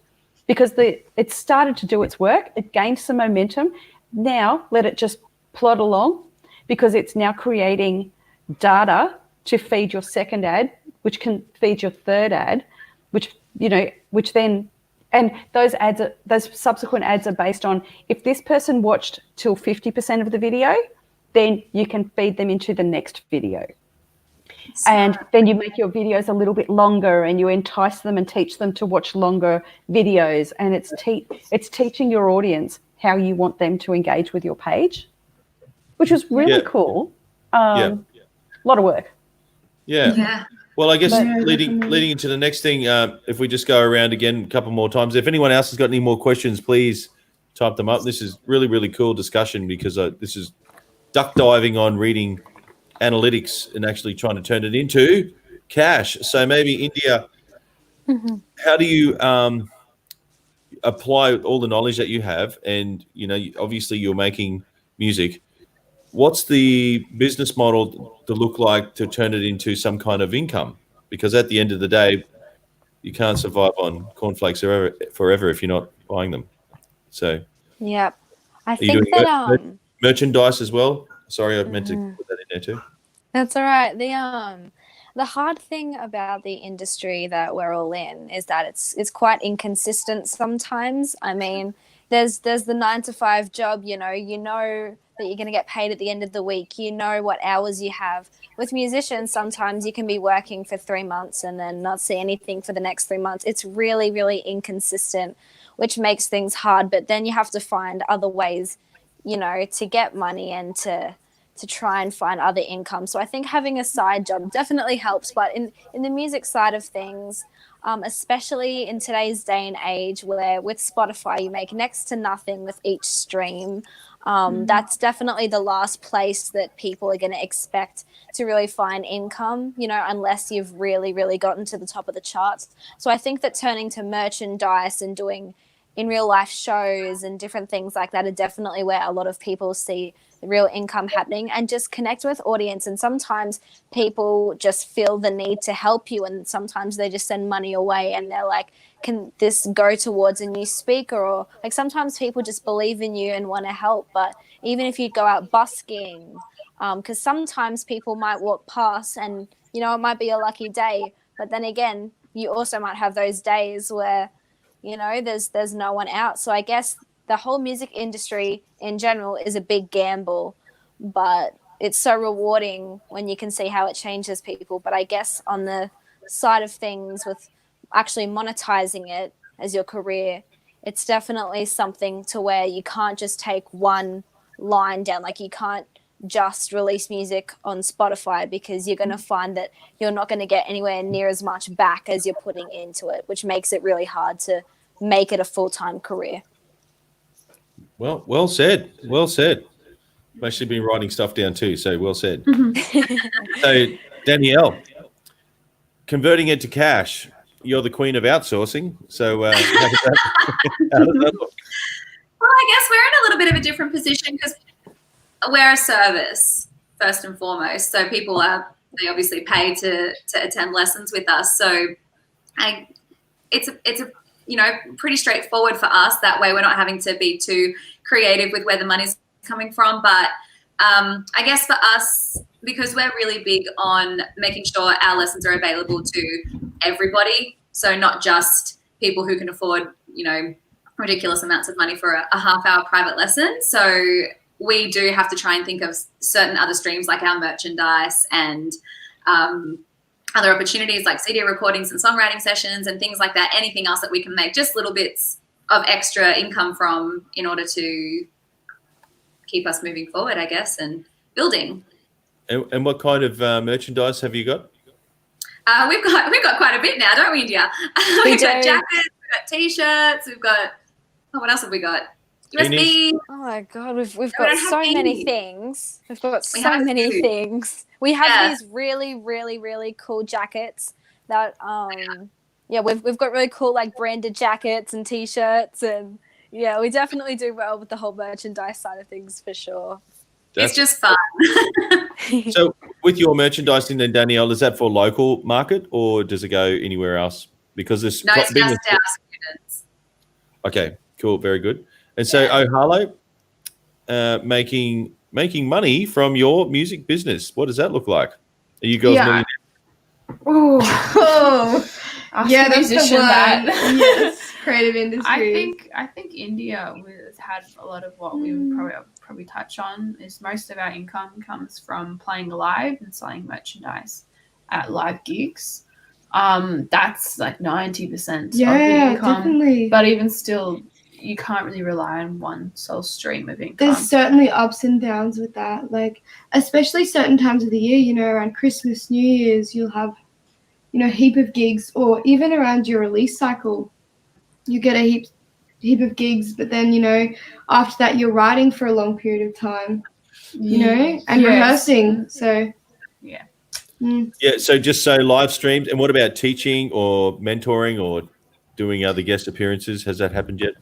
because it started to do its work. It gained some momentum. Now let it just plod along, because it's now creating data to feed your second ad, which can feed your third ad, which then, and those subsequent ads are based on, if this person watched till 50% of the video, then you can feed them into the next video. And then you make your videos a little bit longer, and you entice them and teach them to watch longer videos. And it's teaching your audience how you want them to engage with your page, which was really cool. A lot of work. Yeah. Well, I guess leading into the next thing, if we just go around again a couple more times, if anyone else has got any more questions, please type them up. This is really, really cool discussion, because this is duck diving on reading analytics and actually trying to turn it into cash. So maybe India, how do you apply all the knowledge that you have? And, obviously you're making music. What's the business model to look like to turn it into some kind of income? Because at the end of the day, you can't survive on cornflakes forever if you're not buying them. So, yep. I are you think doing that merchandise as well? Sorry, I meant to put that in there too. That's all right. The hard thing about the industry that we're all in is that it's quite inconsistent sometimes. I mean, there's the 9-to-5 job, you know that you're going to get paid at the end of the week. You know what hours you have. With musicians, sometimes you can be working for 3 months and then not see anything for the next 3 months. It's really, really inconsistent, which makes things hard. But then you have to find other ways, to get money and to try and find other income. So I think having a side job definitely helps. But in the music side of things, especially in today's day and age, where with Spotify you make next to nothing with each stream, that's definitely the last place that people are going to expect to really find income, unless you've really, really gotten to the top of the charts. So I think that turning to merchandise and doing in real life shows and different things like that are definitely where a lot of people see the real income happening, and just connect with audience. And sometimes people just feel the need to help you, and sometimes they just send money away and they're like, can this go towards a new speaker? Or like sometimes people just believe in you and want to help. But even if you go out busking, because sometimes people might walk past and it might be a lucky day, but then again you also might have those days where there's no one out. So I guess the whole music industry in general is a big gamble, but it's so rewarding when you can see how it changes people. But I guess on the side of things with actually monetizing it as your career, it's definitely something to where you can't just take one line down. Like you can't just release music on Spotify, because you're going to find that you're not going to get anywhere near as much back as you're putting into it, which makes it really hard to make it a full-time career. Well said. Well said. I've actually been writing stuff down too, so well said. So, Danielle, converting it to cash, you're the queen of outsourcing. So how does that look? Well, I guess we're in a little bit of a different position because we're a service first and foremost. So people they obviously pay to attend lessons with us. So it's a pretty straightforward for us. That way we're not having to be too creative with where the money's coming from. But I guess for us, because we're really big on making sure our lessons are available to everybody, so not just people who can afford, ridiculous amounts of money for a half-hour private lesson. So we do have to try and think of certain other streams like our merchandise and other opportunities like CD recordings and songwriting sessions and things like that, anything else that we can make just little bits of extra income from in order to keep us moving forward, I guess, and building. And what kind of merchandise have you got? We've got quite a bit now, don't we, India? We've got jackets, we've got T-shirts, we've got, what else have we got? USB. Oh my God, we've got so many things. We've got so many things. We have these really, really, really cool jackets that, we've got really cool like branded jackets and T-shirts, and Yeah, we definitely do well with the whole merchandise side of things for sure. It's just fun. So with your merchandising then, Danielle, is that for local market or does it go anywhere else? Because this No, it's just our students. Okay, cool, very good. And so, oh, Harlow, making money from your music business. What does that look like? Are you girls millionaires? Oh, yeah, that's the musician one. that. Yes, creative industry. I think India has had a lot of what we would probably touch on is most of our income comes from playing live and selling merchandise at live gigs. That's like 90% of the income. Definitely. But even still, you can't really rely on one sole stream of income. There's certainly ups and downs with that. Like, especially certain times of the year, you know, around Christmas, New Year's, you'll have, you know, a heap of gigs, or even around your release cycle, you get a heap of gigs, but then, you know, after that you're writing for a long period of time, you know, and rehearsing. So Yeah, so just so live streams. And what about teaching or mentoring or doing other guest appearances? Has that happened yet?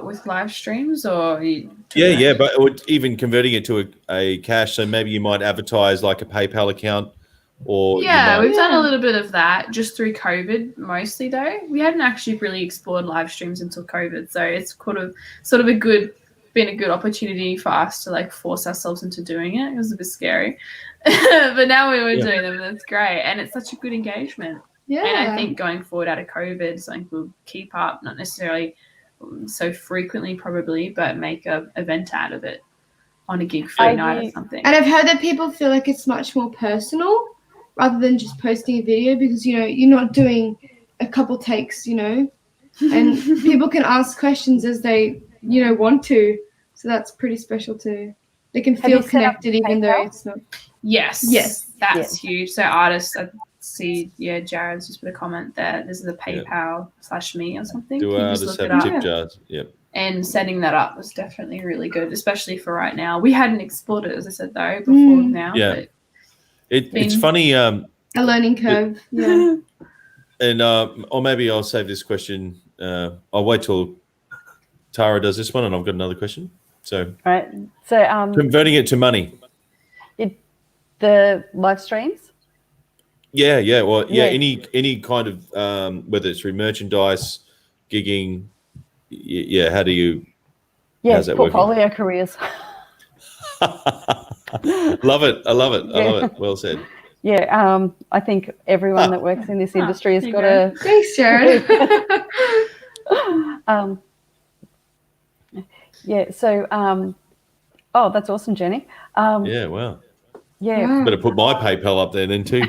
With live streams or Yeah, but or even converting it to a cash. So maybe you might advertise like a PayPal account, or we've done a little bit of that just through COVID mostly. Though we hadn't actually really explored live streams until COVID, so it's sort of been a good opportunity for us to like force ourselves into doing it. It was a bit scary, but now we were doing them. And that's great, and it's such a good engagement. Yeah, and I think going forward out of COVID, something we'll keep up, not necessarily so frequently probably, but make a event out of it on a gig-free night or something. And I've heard that people feel like it's much more personal rather than just posting a video, because, you know, you're not doing a couple takes, you know, and people can ask questions as they, you know, want to. So that's pretty special too. They can feel connected even though it's not. Yes, that's huge. So artists, I see, Jared's just put a comment there. This is a PayPal/me or something. Do artists have tip jars? Yep. And setting that up was definitely really good, especially for right now. We hadn't explored it, as I said, though, before now. Yeah. But it's funny. A learning curve. And or maybe I'll save this question. I'll wait till Tara does this one, and I've got another question. So, right. So, converting it to money. The live streams. Yeah. Well, any kind of whether it's through merchandise, gigging. Yeah. How do you? How's that portfolio careers. Love it. I love it. Well said. Yeah. I think everyone that works in this industry has got a. Thanks, Jared. So, that's awesome, Jenny. Yeah. Wow. Yeah. Wow. Better put my PayPal up there then too.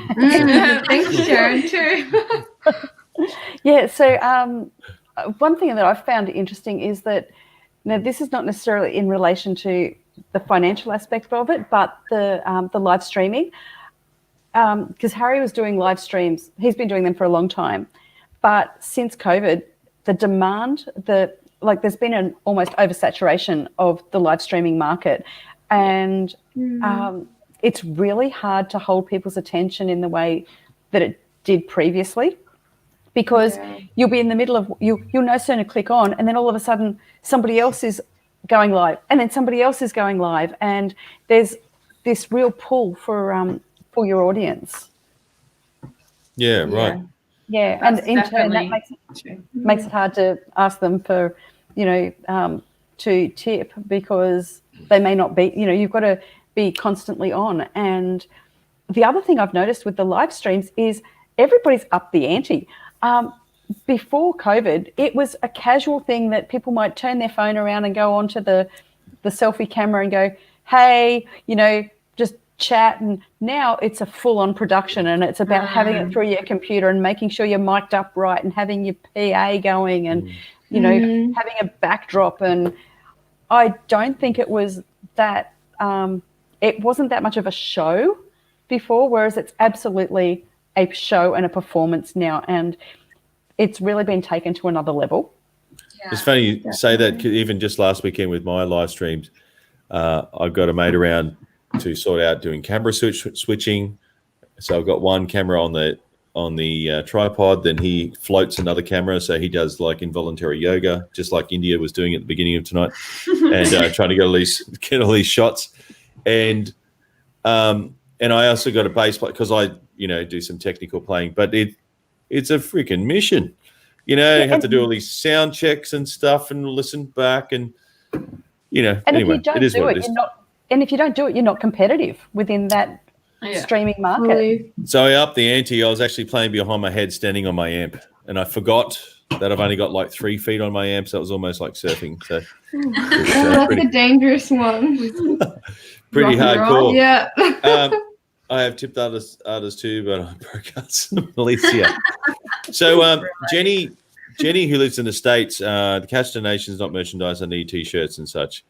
Thanks, Jared, too. Yeah. So, one thing that I've found interesting is that, this is not necessarily in relation to the financial aspect of it, but the live streaming. Because Harry was doing live streams, he's been doing them for a long time, but since COVID, the demand, there's been an almost oversaturation of the live streaming market, and it's really hard to hold people's attention in the way that it did previously, because you'll be in the middle of you'll no sooner click on, and then all of a sudden somebody else is going live, and then somebody else is going live, and there's this real pull for your audience. Yeah, right. Yeah, and in turn that makes it hard to ask them for, to tip, because they may not be, you've got to be constantly on. And the other thing I've noticed with the live streams is everybody's up the ante. Before COVID, it was a casual thing that people might turn their phone around and go onto the selfie camera and go, hey, just chat. And now it's a full-on production, and it's about having it through your computer and making sure you're mic'd up right and having your PA going and, having a backdrop. And I don't think it was that, it wasn't that much of a show before, whereas it's absolutely a show and a performance now. And it's really been taken to another level. Yeah. It's funny you say that, 'cause even just last weekend with my live streams, I got a mate around to sort out doing camera switching. So I've got one camera on the tripod. Then he floats another camera, so he does like involuntary yoga, just like India was doing at the beginning of tonight, and trying to get all these shots. And I also got a bass player because I do some technical playing, but it's a freaking mission. You have to do all these sound checks and stuff and listen back and And anyway, if you don't it is do what it, it is. if you don't do it, you're not competitive within that streaming market. So I upped the ante. I was actually playing behind my head, standing on my amp, and I forgot that I've only got like 3 feet on my amp, so it was almost like surfing. So that's a dangerous one. pretty hardcore. Yeah. I have tipped others too, but I broke out Alicia. So Jenny, who lives in the States, the Cash donations, not merchandise. I need T-shirts and such.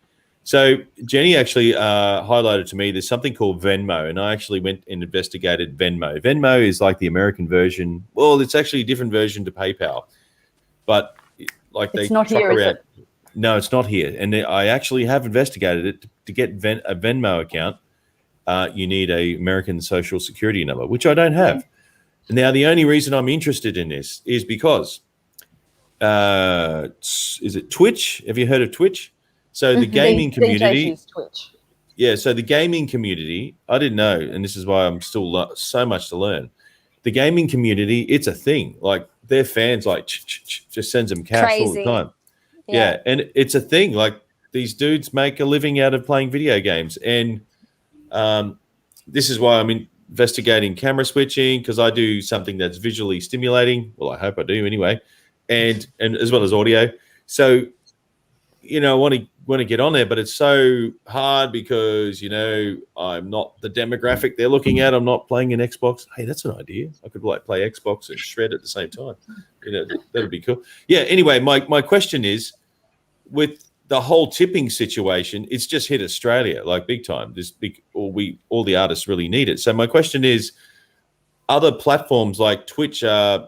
So Jenny actually highlighted to me there's something called Venmo, and I actually went and investigated Venmo. Venmo is like the American version. Well, it's actually a different version to PayPal, but like it's not here, is it? No, it's not here. And I actually have investigated it. To get a Venmo account, you need a American Social Security number, which I don't have. Now, the only reason I'm interested in this is because, is it Twitch? Have you heard of Twitch? So the gaming community. Twitch. Yeah, so the gaming community, I didn't know, and this is why I'm still so much to learn. The gaming community, it's a thing. Like their fans, like just sends them cash all the time. Yeah, and it's a thing. Like these dudes make a living out of playing video games, and this is why I'm investigating camera switching, because I do something that's visually stimulating. Well, I hope I do anyway, and as well as audio. So, I want to get on there, but it's so hard because I'm not the demographic they're looking at. I'm not playing an Xbox. Hey, that's an idea. I could play Xbox and shred at the same time. That'd be cool. Yeah. Anyway, my question is, with the whole tipping situation, it's just hit Australia like big time. All the artists really need it. So my question is, other platforms like Twitch,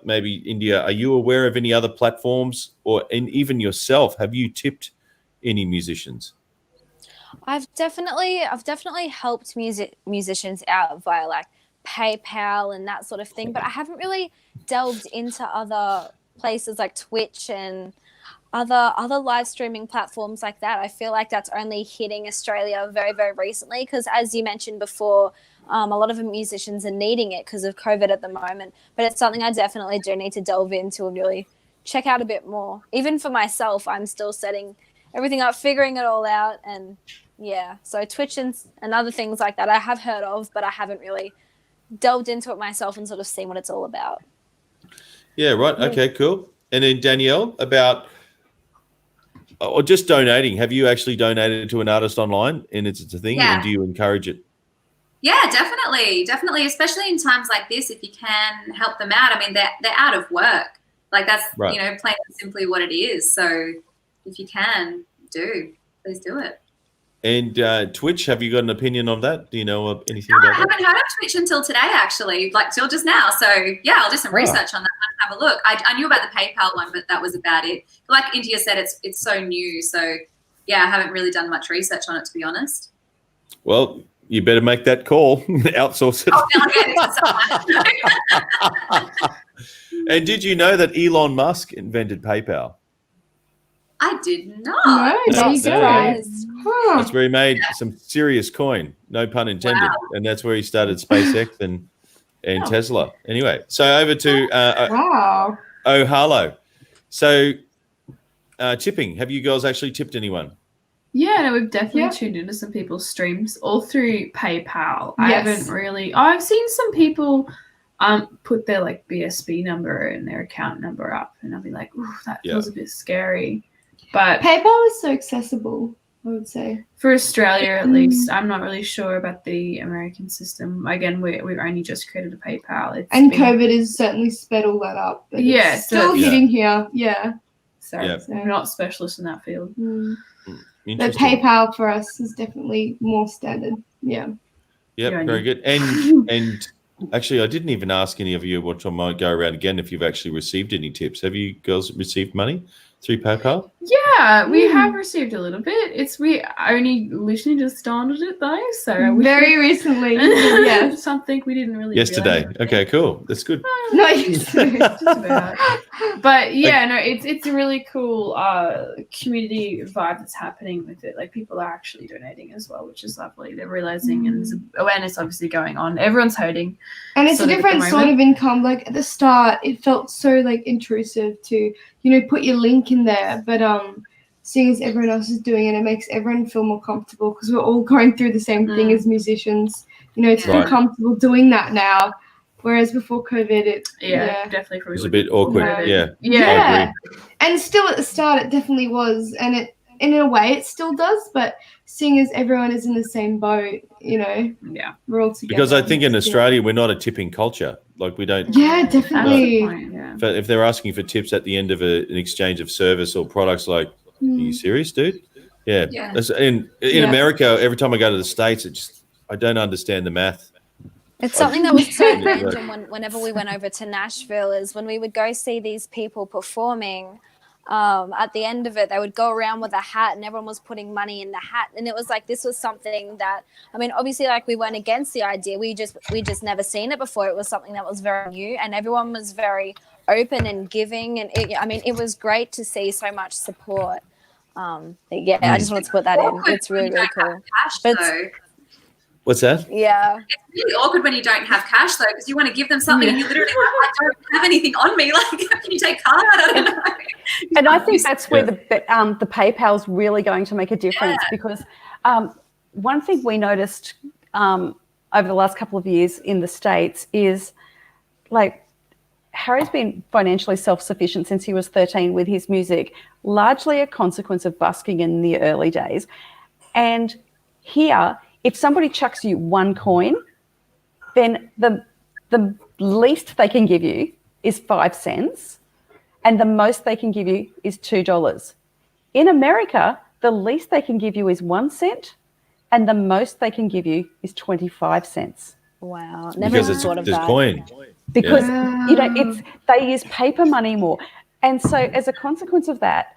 maybe India, are you aware of any other platforms, and even yourself, have you tipped any musicians? I've definitely helped musicians out via like PayPal and that sort of thing, but I haven't really delved into other places like Twitch and other live streaming platforms like that. I feel like that's only hitting Australia very, very recently because, as you mentioned before, a lot of musicians are needing it because of COVID at the moment. But it's something I definitely do need to delve into and really check out a bit more. Even for myself, I'm still setting everything up, figuring it all out. And yeah, so Twitch and other things like that I have heard of, but I haven't really delved into it myself and sort of seen what it's all about. Yeah, right. Okay, cool. And then Danielle, about or just donating. Have you actually donated to an artist online and it's a thing? Yeah. And do you encourage it? Yeah, definitely. Especially in times like this, if you can help them out. I mean, they're out of work. Like that's, right. Plain and simply what it is. So if you can, please do it. And Twitch, have you got an opinion on that? Do you know anything No, about I haven't heard of Twitch until today, actually, till just now. So yeah, I'll do some research on that and have a look. I knew about the PayPal one, but that was about it. Like India said, it's so new. So yeah, I haven't really done much research on it, to be honest. Well, you better make that call. Outsource it. And did you know that Elon Musk invented PayPal? I did not. No, That's surprised. That's where he made some serious coin, no pun intended. Wow. And that's where he started SpaceX and Tesla. Anyway, so over to Wow. Harlow. So tipping, have you girls actually tipped anyone? Yeah, no, we've definitely tuned into some people's streams all through PayPal. I Yes. haven't really. I've seen some people put their like BSB number and their account number up, and I'll be like, "Ooh, that feels a bit scary." But PayPal is so accessible, I would say. for Australia, at least, I'm not really sure about the American system. Again, we've only just created a PayPal. COVID has certainly sped all that up. But Yeah, it's still hitting here. Yeah. So we're not specialists in that field. But PayPal for us is definitely more standard. Yeah. Yep, very good. And actually, I didn't even ask any of you, which I might go around again, if you've actually received any tips. Have you girls received money through PayPal? Yeah, we have received a little bit. We only literally just started it though, so very recently. Yeah, something we didn't really Yesterday. realize. Okay, cool. That's good. no, yesterday. Just about. But yeah, no, it's a really cool community vibe that's happening with it. Like people are actually donating as well, which is lovely. They're realizing, and there's awareness obviously going on. Everyone's hurting, and it's a different sort of income. Like at the start, it felt so like intrusive to put your link in there, but seeing as everyone else is doing it, it makes everyone feel more comfortable because we're all going through the same thing as musicians. To feel comfortable doing that now. Whereas before COVID, definitely it was a bit awkward. Yeah. And still at the start, it definitely was, and it in a way it still does. But seeing as everyone is in the same boat, we're all together. Because I think in Australia we're not a tipping culture. Like we don't. Yeah, definitely. If they're asking for tips at the end of an exchange of service or products, like, are you serious, dude? Yeah. In America, every time I go to the States, I don't understand the math. It's something that was so random whenever we went over to Nashville is when we would go see these people performing. At the end of it, they would go around with a hat and everyone was putting money in the hat. And it was like, this was something that, I mean, obviously like we weren't against the idea. We just never seen it before. It was something that was very new and everyone was very open and giving. And it was great to see so much support. I just wanted to put that in. It's really, really cool. What's that? Yeah. It's really awkward when you don't have cash, though, because you want to give them something and you literally I don't have anything on me. Like, can you take card? I don't know. And I think that's where the PayPal's really going to make a difference because one thing we noticed over the last couple of years in the States is like Harry's been financially self-sufficient since he was 13 with his music, largely a consequence of busking in the early days. And here, if somebody chucks you one coin, then the least they can give you is 5 cents and the most they can give you is $2. In America, the least they can give you is 1 cent and the most they can give you is 25 cents. Wow. Never thought of that. Coin. Because, they use paper money more. And so as a consequence of that,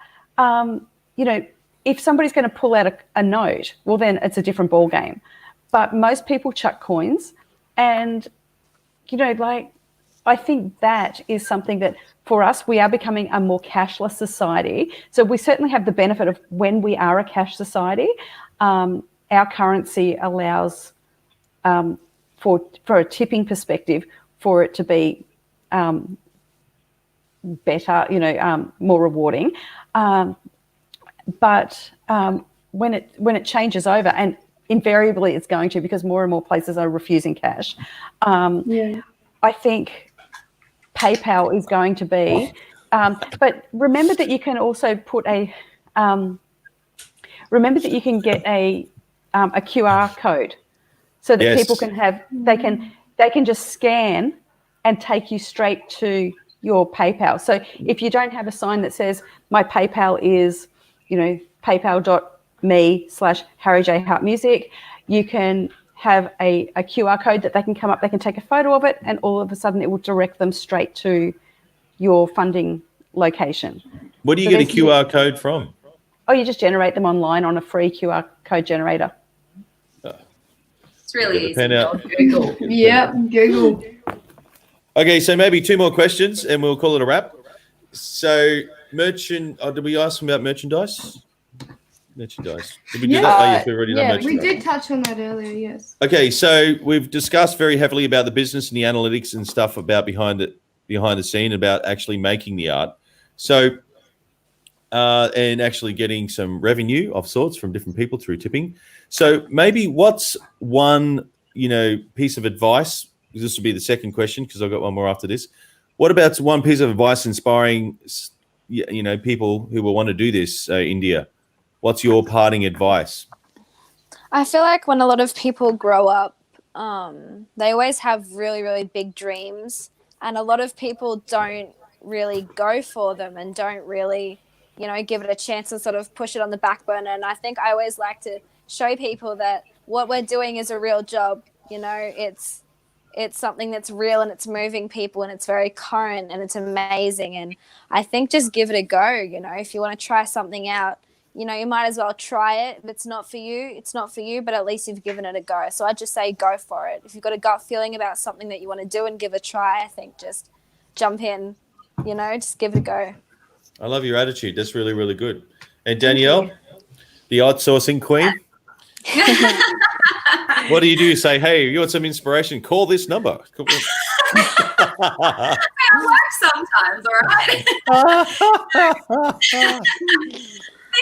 if somebody's going to pull out a note, well, then it's a different ball game. But most people chuck coins. And, I think that is something that for us, we are becoming a more cashless society. So we certainly have the benefit of when we are a cash society, our currency allows for a tipping perspective for it to be better, more rewarding. But when it changes over, and invariably it's going to because more and more places are refusing cash, I think PayPal is going to be. But remember that you can also put remember that you can get a QR code so that people can have they can just scan and take you straight to your PayPal. So if you don't have a sign that says my PayPal is, paypal.me/Harry J Hart Music, you can have a QR code that they can come up, they can take a photo of it, and all of a sudden it will direct them straight to your funding location. Where do you get a QR code from? Oh, you just generate them online on a free QR code generator. It's really easy. Google. Yeah, Google. Okay, so maybe 2 more questions and we'll call it a wrap. So did we ask them about merchandise? Merchandise. Did we do that? Oh, yes, we've already done merchandise. We did touch on that earlier, yes. Okay, so we've discussed very heavily about the business and the analytics and stuff about behind the scene, about actually making the art. So, and actually getting some revenue of sorts from different people through tipping. So maybe what's one, piece of advice? This will be the second question because I've got one more after this. What about one piece of advice inspiring, people who will want to do this, India? What's your parting advice? I feel like when a lot of people grow up, they always have really, really big dreams. And a lot of people don't really go for them and don't really, give it a chance and sort of push it on the back burner. And I think I always like to show people that what we're doing is a real job. It's it's something that's real and it's moving people and it's very current and it's amazing. And I think just give it a go. You know, if you want to try something out, you know, you might as well try it. If it's not for you, it's not for you, but at least you've given it a go. So I just say go for it. If you've got a gut feeling about something that you want to do and give a try, I think just jump in, you know, just give it a go. I love your attitude. That's really, really good. And Danielle, the outsourcing queen. What do? You say, hey, you want some inspiration? Call this number. It works sometimes, all right?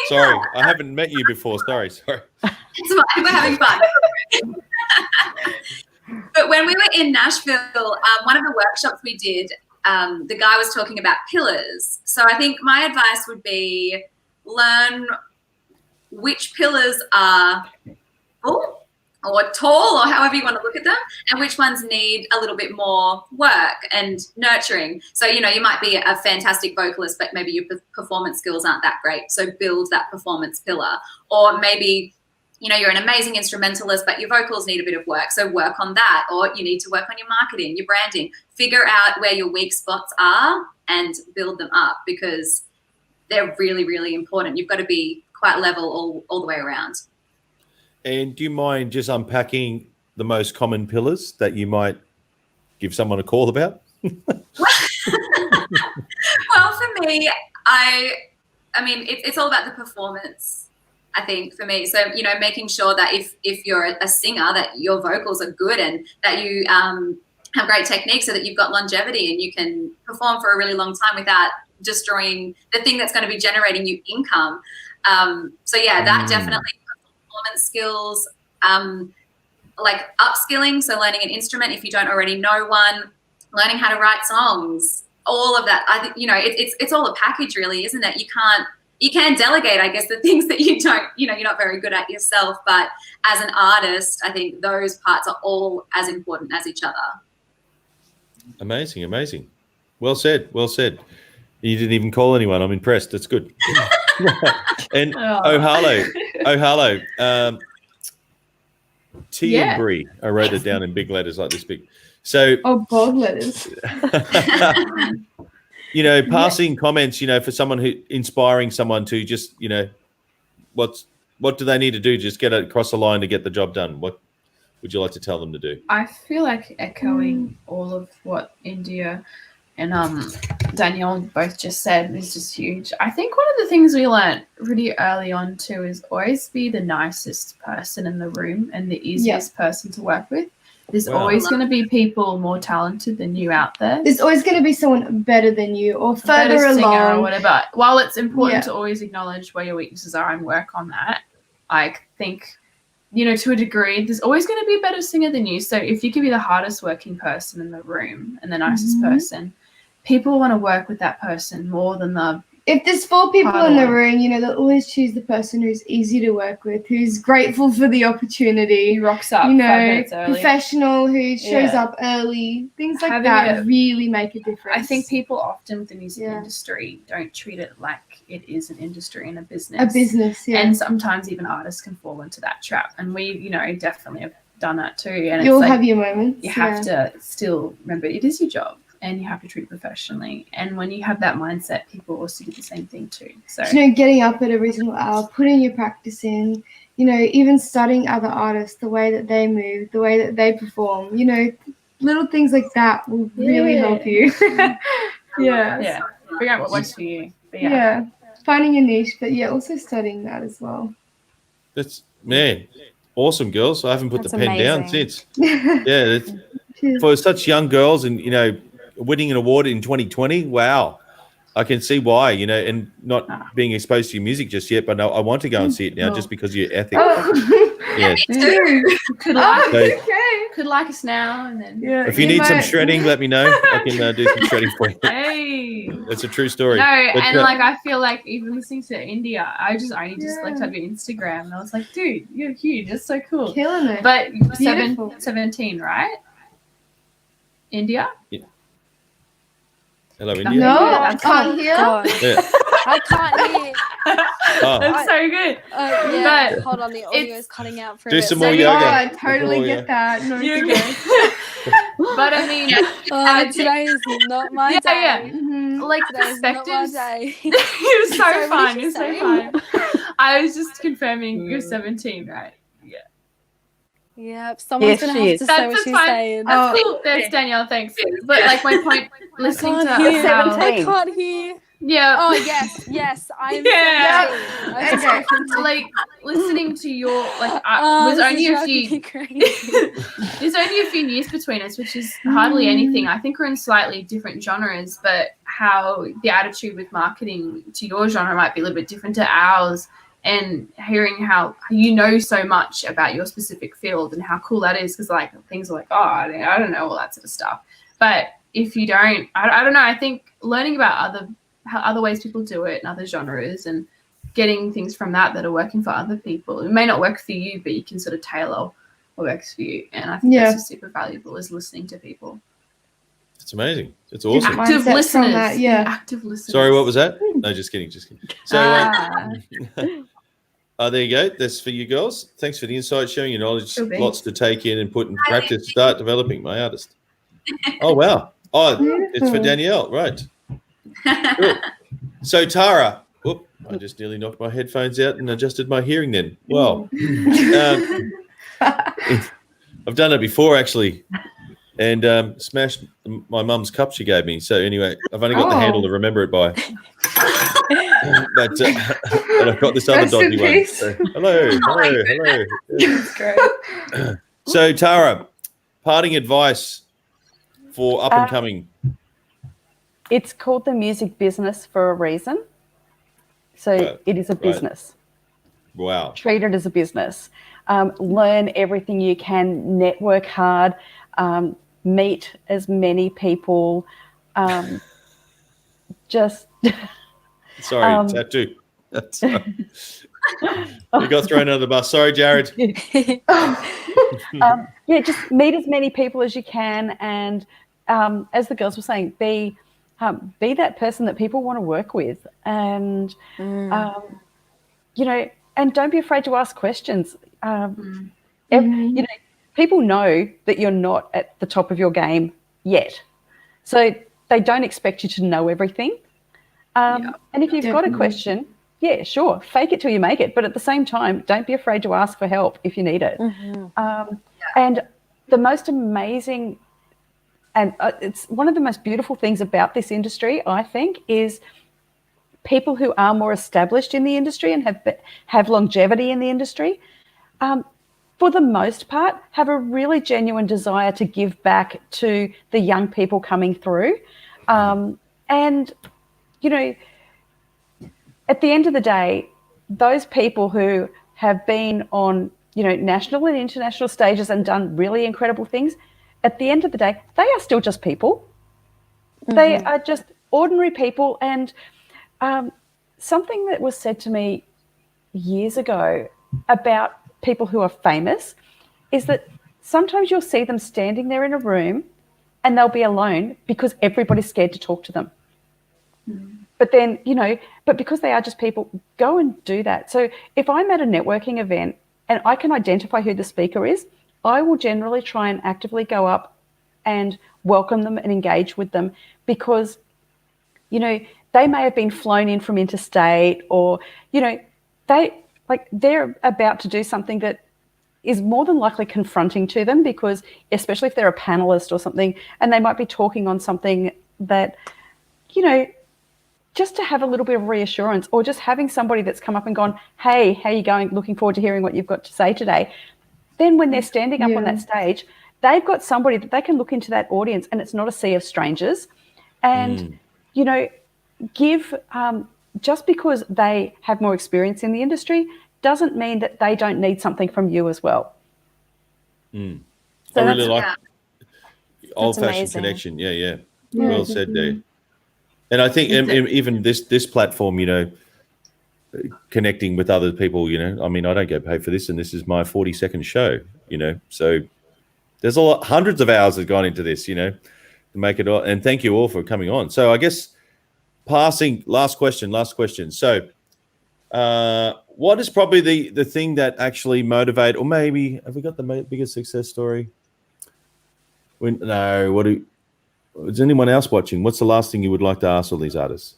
Sorry, I haven't met you before. Sorry. It's fine. We're having fun. But when we were in Nashville, one of the workshops we did, the guy was talking about pillars. So I think my advice would be learn which pillars are full or tall, or however you want to look at them, and which ones need a little bit more work and nurturing. So, you know, you might be a fantastic vocalist, but maybe your performance skills aren't that great. So build that performance pillar. Or maybe, you know, you're an amazing instrumentalist, but your vocals need a bit of work. So work on that. Or you need to work on your marketing, your branding. Figure out where your weak spots are and build them up, because they're really, really important. You've got to be quite level all the way around. And do you mind just unpacking the most common pillars that you might give someone a call about? Well, for me, I mean, it's all about the performance, I think, for me. So, you know, making sure that if you're a singer, that your vocals are good and that you have great technique, so that you've got longevity and you can perform for a really long time without destroying the thing that's going to be generating you income. So, yeah, that definitely. Performance skills, like upskilling, so learning an instrument if you don't already know one, learning how to write songs, all of that. I think, you know, it's all a package, really, isn't it? You can delegate, I guess, the things that you don't, you know, you're not very good at yourself, but as an artist, I think those parts are all as important as each other. Amazing. Well said. You didn't even call anyone. I'm impressed. That's good. And Ohalo, T and Brie. I wrote it down in big letters like this big. So, bold letters. You know, passing comments, you know, for someone who inspiring someone to just, you know, what do they need to do? Just get across the line to get the job done. What would you like to tell them to do? I feel like echoing all of what India and Danielle both just said is just huge. I think one of the things we learned really early on too is always be the nicest person in the room and the easiest person to work with. There's always going to be people more talented than you out there. There's always going to be someone better than you or further along. Or whatever. While it's important to always acknowledge where your weaknesses are and work on that, I think, you know, to a degree, there's always going to be a better singer than you. So if you can be the hardest working person in the room and the nicest person, people want to work with that person more than the... If there's 4 people in the room, you know, they'll always choose the person who's easy to work with, who's grateful for the opportunity. Who rocks up, you know, 5 minutes early. Professional, who shows up early. Things like that really make a difference. I think people often with the music industry don't treat it like it is an industry and a business. And sometimes even artists can fall into that trap. And we, you know, definitely have done that too. And you'll have your moments. You have to still remember it is your job. And you have to treat it professionally. And when you have that mindset, people also do the same thing too. So, you know, getting up at a reasonable hour, putting your practice in, you know, even studying other artists, the way that they move, the way that they perform, you know, little things like that will really help you. Figure out what works for you. But finding a niche, but also studying that as well. That's, man, awesome, girls. I haven't put the pen down since. For such young girls and, you know, winning an award in 2020, wow. I can see why, you know, and not being exposed to your music just yet, but no, I want to go and see it now just because of your ethic. Yes. Could like us now and then. If you need some shredding, let me know. I can do some shredding for you. Hey. It's a true story. No, and like I feel like even listening to India, I only just looked at your Instagram and I was like, dude, you're huge. That's so cool. Killing it. But 17, right? India? Yeah. Hello, India. No, I can't hear. I can't hear. That's so good. Yeah, But hold on, the audio is cutting out for a Do bit. some more Oh, yoga. I totally More, get that. No, You it's okay. But I mean, Today is not my yeah, day. yeah. Mhm. Like Today is not my perspectives. day. You're so Sorry, what fine. did You're you so say? fine. I was just confirming you're 17, right? Yeah. Yep, someone's Yes, gonna she have is. to say That's what she's fine. saying. That's cool. That's Danielle. Thanks. But like my point, listening to can't hear. how, 17. I can't hear. yeah. Oh yes, I'm Yeah. 17. I've Okay. spoken to Like listening to your like Oh, was this only is a driving me few. crazy. There's only a few years between us, which is hardly anything. I think we're in slightly different genres, but how the attitude with marketing to your genre might be a little bit different to ours. And hearing how you know so much about your specific field and how cool that is, because like things are like, oh, I don't know all that sort of stuff. But if you don't, I don't know. I think learning about other ways people do it and other genres and getting things from that are working for other people. It may not work for you, but you can sort of tailor what works for you. And I think that's just super valuable, is listening to people. It's amazing. It's awesome. Active Mindsets from listeners. that, yeah. Active listeners. Sorry, what was that? No, just kidding. So, there you go. That's for you girls. Thanks for the insight, sharing your knowledge. Sure thing. Lots to take in and put in practice. Start developing my artist. Oh, wow. Oh, it's for Danielle. Right. Cool. So, Tara. Whoop, I just nearly knocked my headphones out and adjusted my hearing then. Well, I've done it before, actually, and smashed my mum's cup she gave me. So, anyway, I've only got the handle to remember it by. But and I've got this other Rest in dodgy one. peace. So, hello. That's great. So, Tara, parting advice for up and coming. It's called the music business for a reason. So it is a business. Wow. Treat it as a business. Learn everything you can, network hard, meet as many people. Just sorry, tattoo. We got thrown under the bus. Sorry, Jared. Yeah, just meet as many people as you can, and as the girls were saying, be that person that people want to work with, and you know, and don't be afraid to ask questions. You know, people know that you're not at the top of your game yet, so they don't expect you to know everything. And if you've got a question, yeah, sure, fake it till you make it. But at the same time, don't be afraid to ask for help if you need it. And the most amazing, and it's one of the most beautiful things about this industry, I think, is people who are more established in the industry and have longevity in the industry, for the most part, have a really genuine desire to give back to the young people coming through. And, you know, at the end of the day, those people who have been on, you know, national and international stages and done really incredible things, at the end of the day, they are still just people. They are just ordinary people. And something that was said to me years ago about people who are famous is that sometimes you'll see them standing there in a room and they'll be alone because everybody's scared to talk to them. But then, you know, but because they are just people, go and do that. So if I'm at a networking event and I can identify who the speaker is, I will generally try and actively go up and welcome them and engage with them, because, you know, they may have been flown in from interstate, or, you know, they're about to do something that is more than likely confronting to them, because especially if they're a panelist or something, and they might be talking on something that, you know, just to have a little bit of reassurance, or just having somebody that's come up and gone, hey, how you going? Looking forward to hearing what you've got to say today. Then when they're standing up on that stage, they've got somebody that they can look into that audience, and it's not a sea of strangers. And, you know, give, just because they have more experience in the industry doesn't mean that they don't need something from you as well. So I really like old-fashioned amazing. connection. Yeah. Well said there. And I think even this platform, you know, connecting with other people, you know, I mean, I don't get paid for this, and this is my 42nd show, you know, so there's hundreds of hours have gone into this, you know, to make it all. And thank you all for coming on. So I guess last question. So what is probably the thing that actually motivate, or maybe have we got the biggest success story? Is anyone else watching? What's the last thing you would like to ask all these artists?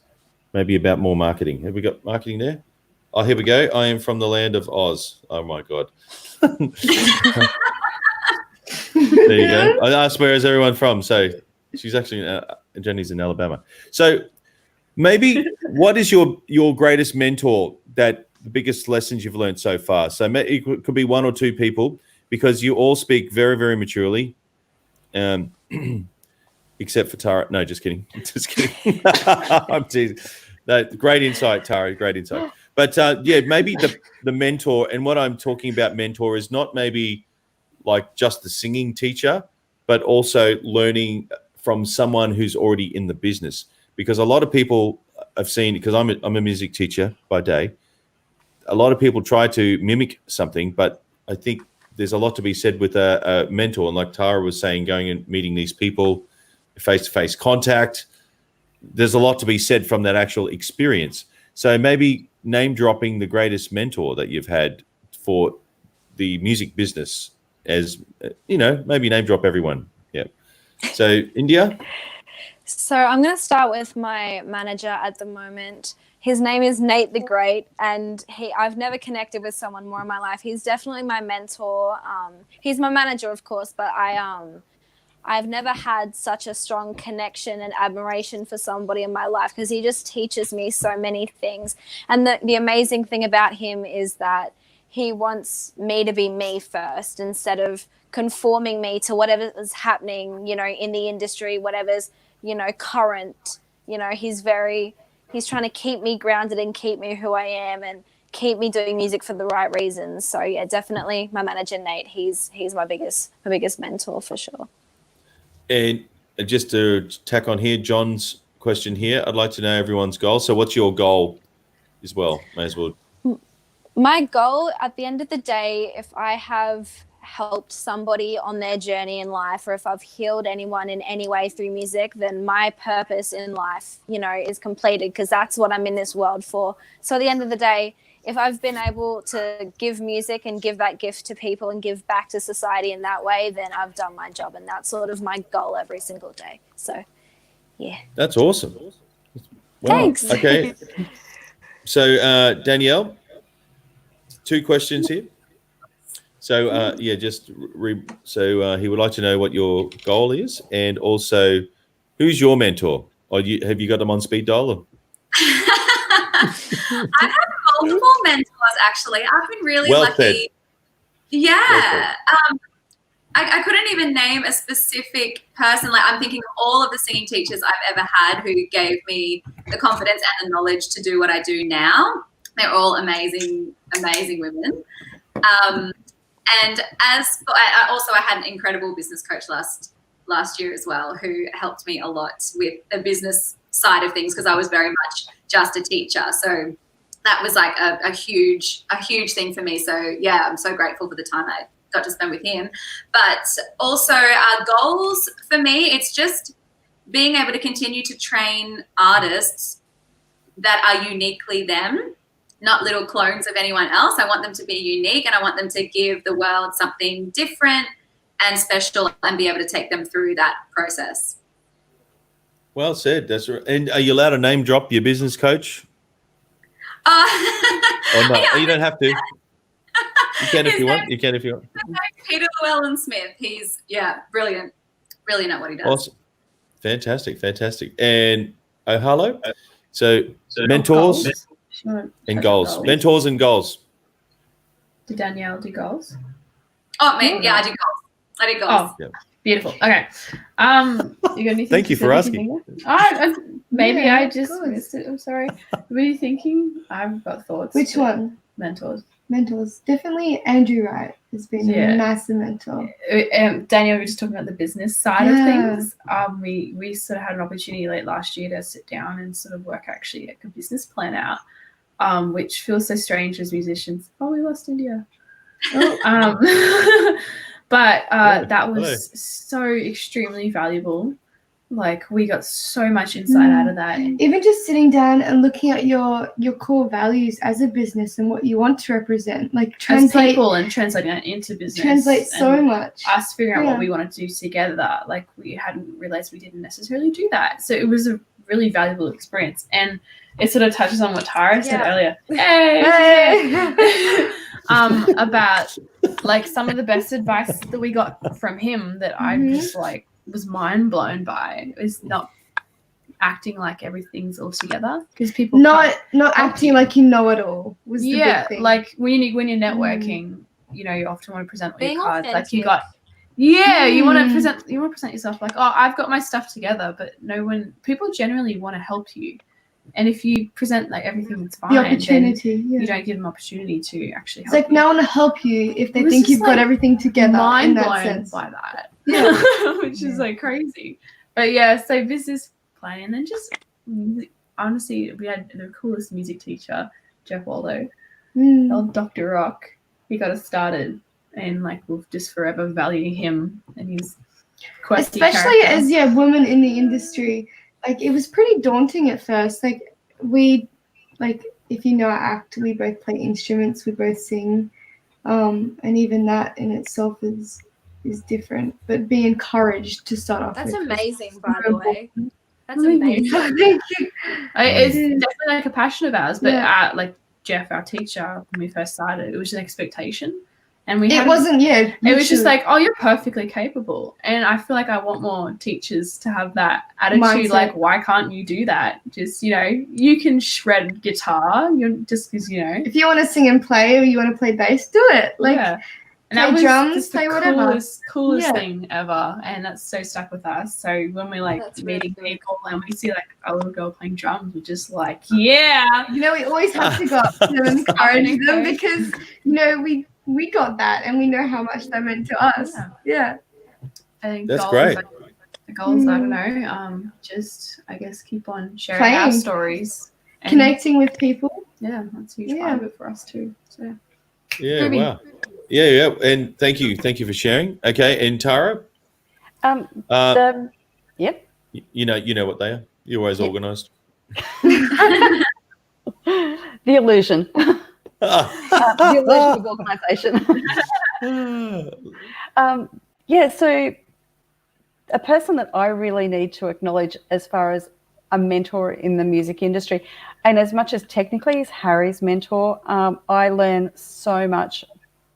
Maybe about more marketing. Have we got marketing there? Oh, here we go. I am from the land of Oz. Oh my God. There you go. I asked where is everyone from. So she's actually Jenny's in Alabama. So maybe what is your greatest mentor, that the biggest lessons you've learned so far? So it could be one or two people, because you all speak very, very maturely. Except for Tara. No, just kidding. Just kidding. I'm teasing. No, great insight, Tara. Great insight. But yeah, maybe the mentor, and what I'm talking about mentor is not maybe like just the singing teacher, but also learning from someone who's already in the business. Because a lot of people I've seen, because I'm a music teacher by day, a lot of people try to mimic something, but I think there's a lot to be said with a mentor. And like Tara was saying, going and meeting these people, face-to-face contact, there's a lot to be said from that actual experience. So maybe name dropping the greatest mentor that you've had for the music business, as maybe name drop everyone. Yeah. So India. So I'm going to start with my manager at the moment. His name is Nate the Great, and I've never connected with someone more in my life. He's definitely my mentor. He's my manager, of course, but I've never had such a strong connection and admiration for somebody in my life, because he just teaches me so many things. And the amazing thing about him is that he wants me to be me first, instead of conforming me to whatever is happening, in the industry, whatever's, current. He's trying to keep me grounded and keep me who I am and keep me doing music for the right reasons. So yeah, definitely my manager, Nate. He's my biggest mentor for sure. And just to tack on here, John's question here, I'd like to know everyone's goal. So what's your goal as well? May as well. My goal at the end of the day, if I have helped somebody on their journey in life, or if I've healed anyone in any way through music, then my purpose in life, is completed, because that's what I'm in this world for. So at the end of the day, if I've been able to give music and give that gift to people and give back to society in that way, then I've done my job. And that's sort of my goal every single day. So, yeah. That's awesome. Wow. Thanks. Okay. So, Danielle, 2 questions here. So, he would like to know what your goal is, and also who's your mentor? Or have you got them on speed dial? Or? I've had multiple mentors, actually. I've been really lucky. Yeah. I couldn't even name a specific person. Like, I'm thinking of all of the singing teachers I've ever had who gave me the confidence and the knowledge to do what I do now. They're all amazing, amazing women. And I had an incredible business coach last year as well, who helped me a lot with the business side of things, because I was very much just a teacher. So that was like a huge thing for me. So yeah, I'm so grateful for the time I got to spend with him. But also goals for me, it's just being able to continue to train artists that are uniquely them, not little clones of anyone else. I want them to be unique, and I want them to give the world something different and special, and be able to take them through that process. Well said. That's right. And are you allowed to name drop your business coach? Or not? Yeah, you don't have to. You can if you want. You can if you want. Peter Llewellyn-Smith. He's brilliant. Brilliant at what he does. Awesome. Fantastic. And hello. So mentors and goals. Mentors and goals. Did Danielle do goals? Oh, man. Yeah, I did goals. Oh, yeah. Beautiful. Okay. You got anything? Thank you for asking. Maybe I just missed it. I'm sorry. What are you thinking? I've got thoughts. Which one? Mentors. Definitely Andrew Wright has been a massive mentor. Daniel, we were just talking about the business side of things. We sort of had an opportunity late last year to sit down and sort of work actually a business plan out, which feels so strange as musicians. Oh, we lost India. But that was so extremely valuable Like we got so much insight out of that. Even just sitting down and looking at your core values as a business and what you want to represent, like as people and translating that into business. Translates so much. Us figuring out what we wanted to do together, like we hadn't realized we didn't necessarily do that. So it was a really valuable experience, and it sort of touches on what Tara said earlier. Hey. About like some of the best advice that we got from him that I just like was mind blown by is not acting like everything's all together, because people not acting like you know it all was the big thing. Like when you're networking, you know, you often want to present with your cards authentic. like you got you want to present yourself like, oh, I've got my stuff together, but people generally want to help you. And if you present like everything that's fine, the opportunity, you don't give them opportunity to actually help. It's like no one will help you if they think you've got everything together. Mind in that blown sense. by that, which is like crazy. But yeah, so business plan, and then just music. Honestly, we had the coolest music teacher, Jeff Waldo, old Dr. Rock. He got us started, and like we'll just forever value him and his quirky especially character. as women in the industry. Like it was pretty daunting at first. Like if you know our act, we both play instruments, we both sing, and even that in itself is different. But be encouraged to start off. That's with amazing, by the way. That's amazing. Thank you. It's definitely like a passion of ours, but like Jeff, our teacher, when we first started, it was an expectation. And it wasn't, it was just like, oh, you're perfectly capable. And I feel like I want more teachers to have that attitude. Mindset. Like, why can't you do that? Just, you know, you can shred guitar. You're just because, you know. If you want to sing and play or you want to play bass, do it. Like, and that was drums, just play the whatever. coolest thing ever. And that's so stuck with us. So when we're like meeting people and we see like a little girl playing drums, we're just like, yeah. You know, we always have to go up to them and encourage them because, you know, we got that and we know how much that meant to us. Yeah. I think that's great. The goals, I don't know, just I guess keep on sharing our stories. And connecting with people. Yeah, that's a huge part of it for us too. So yeah, wow. Yeah. And thank you for sharing. Okay, and Tara? Yep. You know what they are. You're always organised. The illusion. The illusion of organisation. So a person that I really need to acknowledge as far as a mentor in the music industry, and as much as technically is Harry's mentor, I learn so much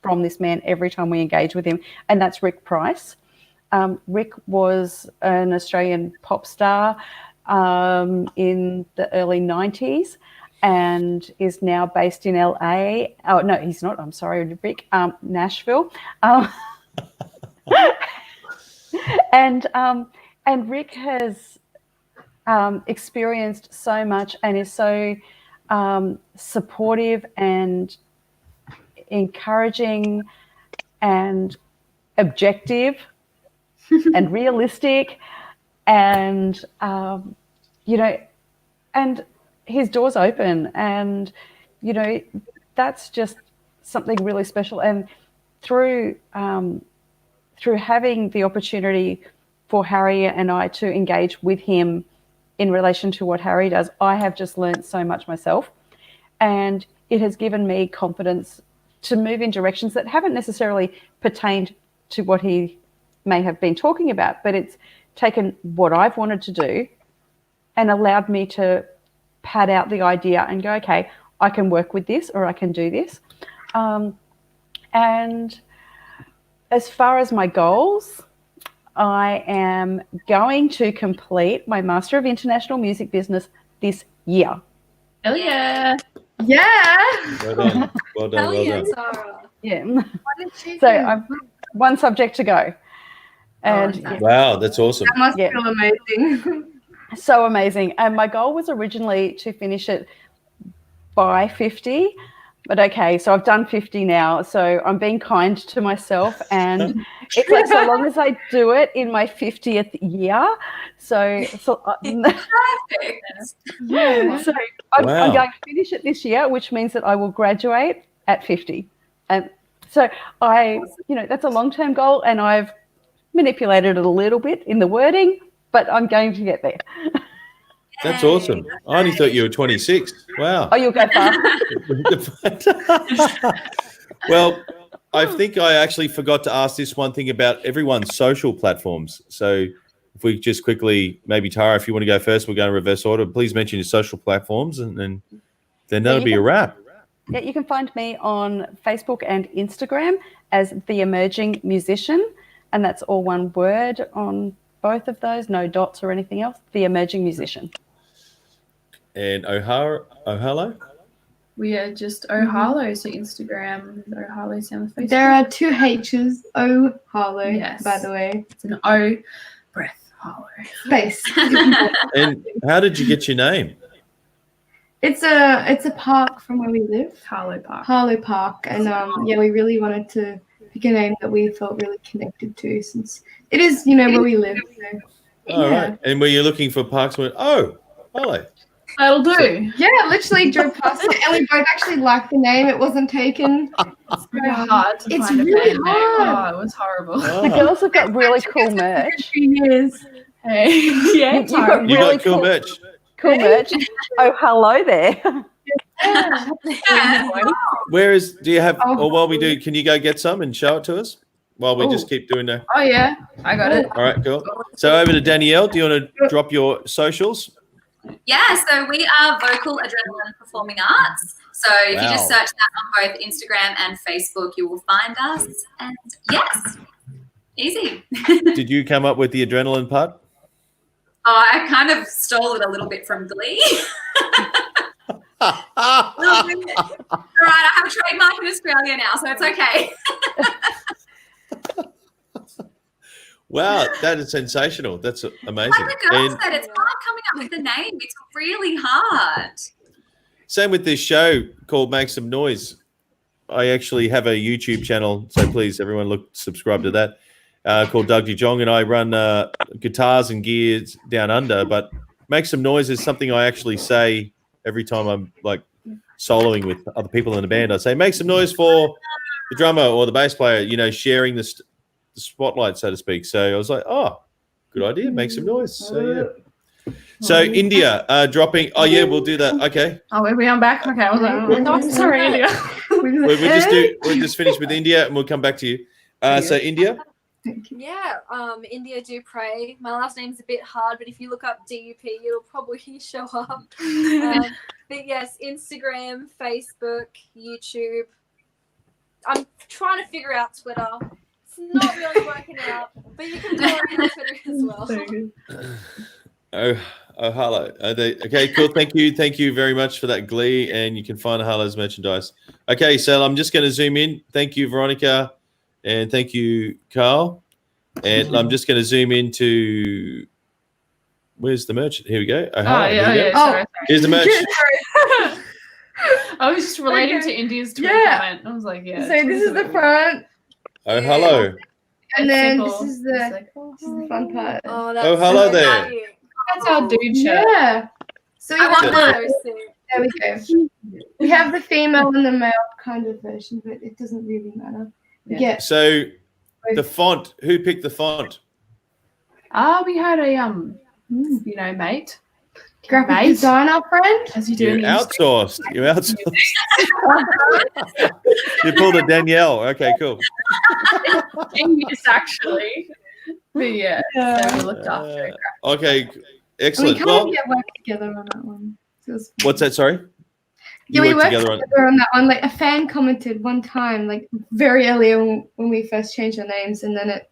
from this man every time we engage with him, and that's Rick Price. Rick was an Australian pop star in the early 90s and is now based in LA. Oh, no, he's not. I'm sorry, Rick. Nashville. And Rick has experienced so much and is so supportive and encouraging and objective and realistic, and you know, and his door's open, and you know, that's just something really special. And through having the opportunity for Harry and I to engage with him in relation to what Harry does, I have just learned so much myself, and it has given me confidence to move in directions that haven't necessarily pertained to what he may have been talking about, but it's taken what I've wanted to do and allowed me to pad out the idea and go, okay, I can work with this or I can do this. And as far as my goals, I am going to complete my Master of International Music Business this year. Hell yeah. Yeah. Well done. Sarah. Yeah. So I've one subject to go. And wow, that's awesome. That must feel amazing. So amazing. And my goal was originally to finish it by 50. But okay, so I've done 50 now, so I'm being kind to myself, and it's like so long as I do it in my 50th year. So I'm going to finish it this year, which means that I will graduate at 50. And so that's a long-term goal, and I've manipulated it a little bit in the wording, but I'm going to get there. That's awesome. I only thought you were 26. Wow. Oh, you'll go far. Well, I think I actually forgot to ask this one thing about everyone's social platforms. So if we just quickly, maybe Tara, if you want to go first, we'll go in reverse order. Please mention your social platforms, and then that'll be a wrap. Yeah, you can find me on Facebook and Instagram as The Emerging Musician, and that's all one word on both of those, no dots or anything else. The Emerging Musician. And Ohalo? We are just Ohalo, so Instagram, Ohalo, same with Facebook. There are 2 H's, Ohalo, Yes. by the way. It's an O, breath, hollow. Space. And how did you get your name? It's a park from where we live. Harlow Park. Harlow Park. And yeah, we really wanted to pick a name that we felt really connected to, since it is, where we live. So, All right. And were you looking for parks? Hello. That'll do. Yeah, literally drove past it, and we both actually liked the name. It wasn't taken. It's very hard to It's find a really band name. hard. Oh, it was horrible. The girls have got really cool merch. Years. Hey, yeah, You've got You really got cool merch. Cool merch. Oh, hello there. Yeah. Do you have, or while we do, can you go get some and show it to us while we just keep doing that? Oh, yeah, I got it. All right, cool. So over to Danielle. Do you want to drop your socials? Yeah, so we are Vocal Adrenaline Performing Arts. So if you just search that on both Instagram and Facebook, you will find us. And yes, easy. Did you come up with the adrenaline part? Oh, I kind of stole it a little bit from Glee. All right, I have a trademark in Australia now, so it's okay. Wow, that is sensational. That's amazing. Like the girl said, it's hard coming up with the name. It's really hard. Same with this show called Make Some Noise. I actually have a YouTube channel, so please, everyone, subscribe to that, called Doug De Jong, and I run guitars and gears down under. But Make Some Noise is something I actually say every time I'm like soloing with other people in the band. I say, make some noise for the drummer or the bass player, sharing the spotlight, so to speak. So I was like, oh, good idea, make some noise. So yeah. So India dropping. Oh yeah, we'll do that. Okay. Oh, are we on back? Okay, I was like, oh, sorry, India. We'll just finish with India and we'll come back to you. So India. Yeah, India do pray. My last name's a bit hard, but if you look up DUP, it'll probably show up. But yes, Instagram, Facebook, YouTube. I'm trying to figure out Twitter. It's not really working out, but you can do it on Twitter as well. Oh, hello. Okay, cool. Thank you very much for that, Glee, and you can find Harlow's merchandise. Okay, so I'm just going to zoom in. Thank you, Veronica, and thank you, Carl. And I'm just going to zoom into where's the merch? Here we go. Sorry. Here's the merch. I was just relating to India's Twitter comment. I was like, yeah. So this is the front. Oh, hello. And then simple. this is the fun part. Oh, that's hello so there. cute. That's our dude shirt. Yeah. So we I have want the, those. there we go. We have the female and the male kind of version, but it doesn't really matter. Yeah. So the font. Who picked the font? We had a mate. Graphic designer friend. As you do. You outsourced. You pulled a Danielle. Okay, cool. Genius, actually. But yeah, so we looked after it. Okay, We excellent. kind Well, of worked together on that one. So it was fun. what's that? Sorry. Yeah, we worked together on that one. Like a fan commented one time, like very early on when we first changed our names, and then it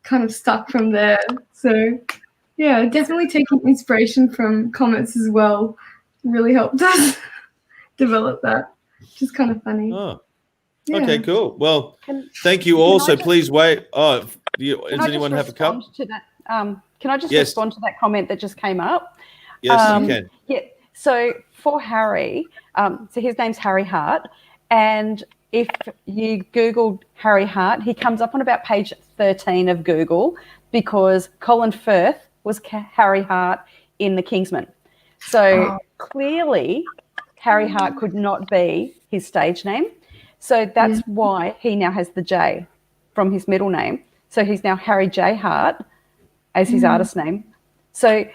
kind of stuck from there. So yeah, definitely taking inspiration from comments as well really helped us develop that. Which is kind of funny. Oh, Yeah. okay, cool. Well, Can- thank you all. can I So just- please wait. Oh, does Can I anyone just have a cup? respond to that? Can I just Yes. respond to that comment that just came up? Yes, you can. Yeah. So for Harry, so his name's Harry Hart, and if you Googled Harry Hart, he comes up on about page 13 of Google because Colin Firth was Harry Hart in The Kingsman. So clearly, Harry Hart could not be his stage name. So that's why he now has the J from his middle name. So he's now Harry J. Hart as his artist name, So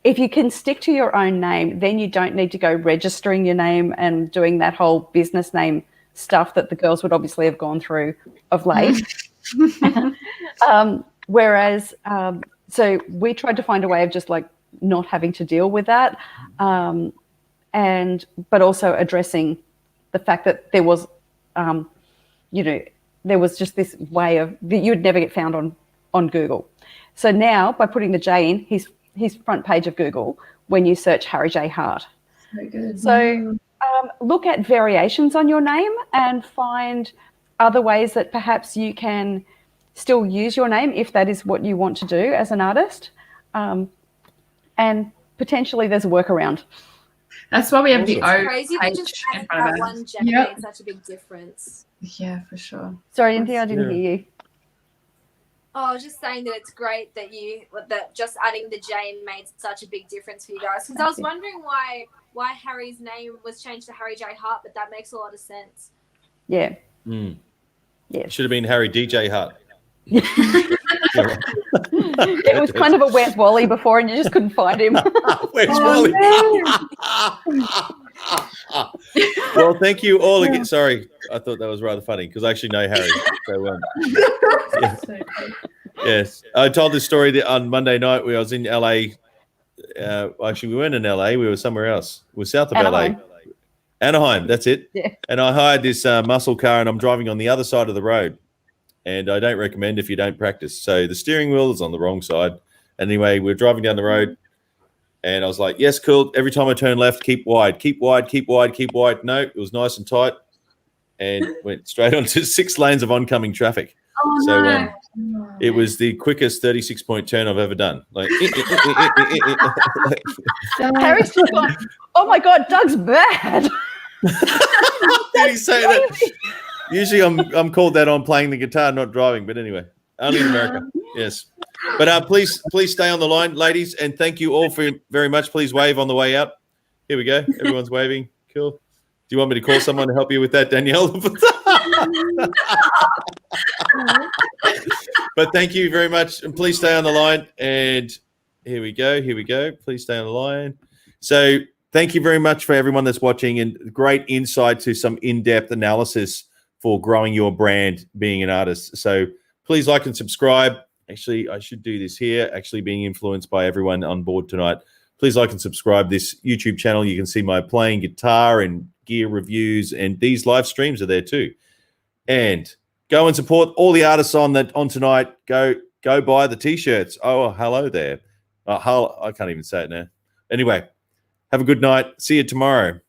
if you can stick to your own name, then you don't need to go registering your name and doing that whole business name stuff that the girls would obviously have gone through of late. Whereas, so we tried to find a way of just like not having to deal with that, but also addressing the fact that there was, there was just this way of that you'd never get found on Google. So now by putting the J in, he's front page of Google when you search Harry J. Hart. So good. So look at variations on your name and find other ways that perhaps you can still use your name if that is what you want to do as an artist. And potentially there's a workaround. That's why we have the It's O crazy that page just in adding front that of one us. J made such a big difference. Yeah, for sure. Sorry, Cynthia, I didn't hear you. Oh, I was just saying that it's great that just adding the J made such a big difference for you guys. Because I was wondering why Harry's name was changed to Harry J. Hart, but that makes a lot of sense. Yeah. Yeah. Should have been Harry DJ Hart. It was kind of a Where's Wally before, and you just couldn't find him. Where's Wally? Well, thank you all again. Sorry, I thought that was rather funny because I actually know Harry. So, yes, I told this story on Monday night where I was in LA. Actually, we weren't in LA. We were somewhere else. We're south of Anaheim. LA. Anaheim, that's it. Yeah. And I hired this muscle car, and I'm driving on the other side of the road. And I don't recommend if you don't practice. So the steering wheel is on the wrong side. Anyway, we're driving down the road, and I was like, yes, cool. Every time I turn left, keep wide, keep wide, keep wide, keep wide. No, it was nice and tight, and went straight onto 6 lanes of oncoming traffic. Oh, So no. it was the quickest 36-point turn I've ever done. Like, Harry's just gone, oh my God, Doug's bad. did he say that? Usually I'm called that on playing the guitar, not driving. But anyway, only in America. Yes. But please stay on the line, ladies, and thank you all very much. Please wave on the way out. Here we go. Everyone's waving. Cool. Do you want me to call someone to help you with that, Danielle? But thank you very much, and please stay on the line. And here we go. Here we go. Please stay on the line. So thank you very much for everyone that's watching, and great insight to some in-depth analysis for growing your brand, being an artist. So please like and subscribe. Actually, I should do this here, actually being influenced by everyone on board tonight. Please like and subscribe this YouTube channel. You can see my playing guitar and gear reviews, and these live streams are there too. And go and support all the artists on tonight. Go buy the T-shirts. Oh, hello there. I can't even say it now. Anyway, have a good night. See you tomorrow.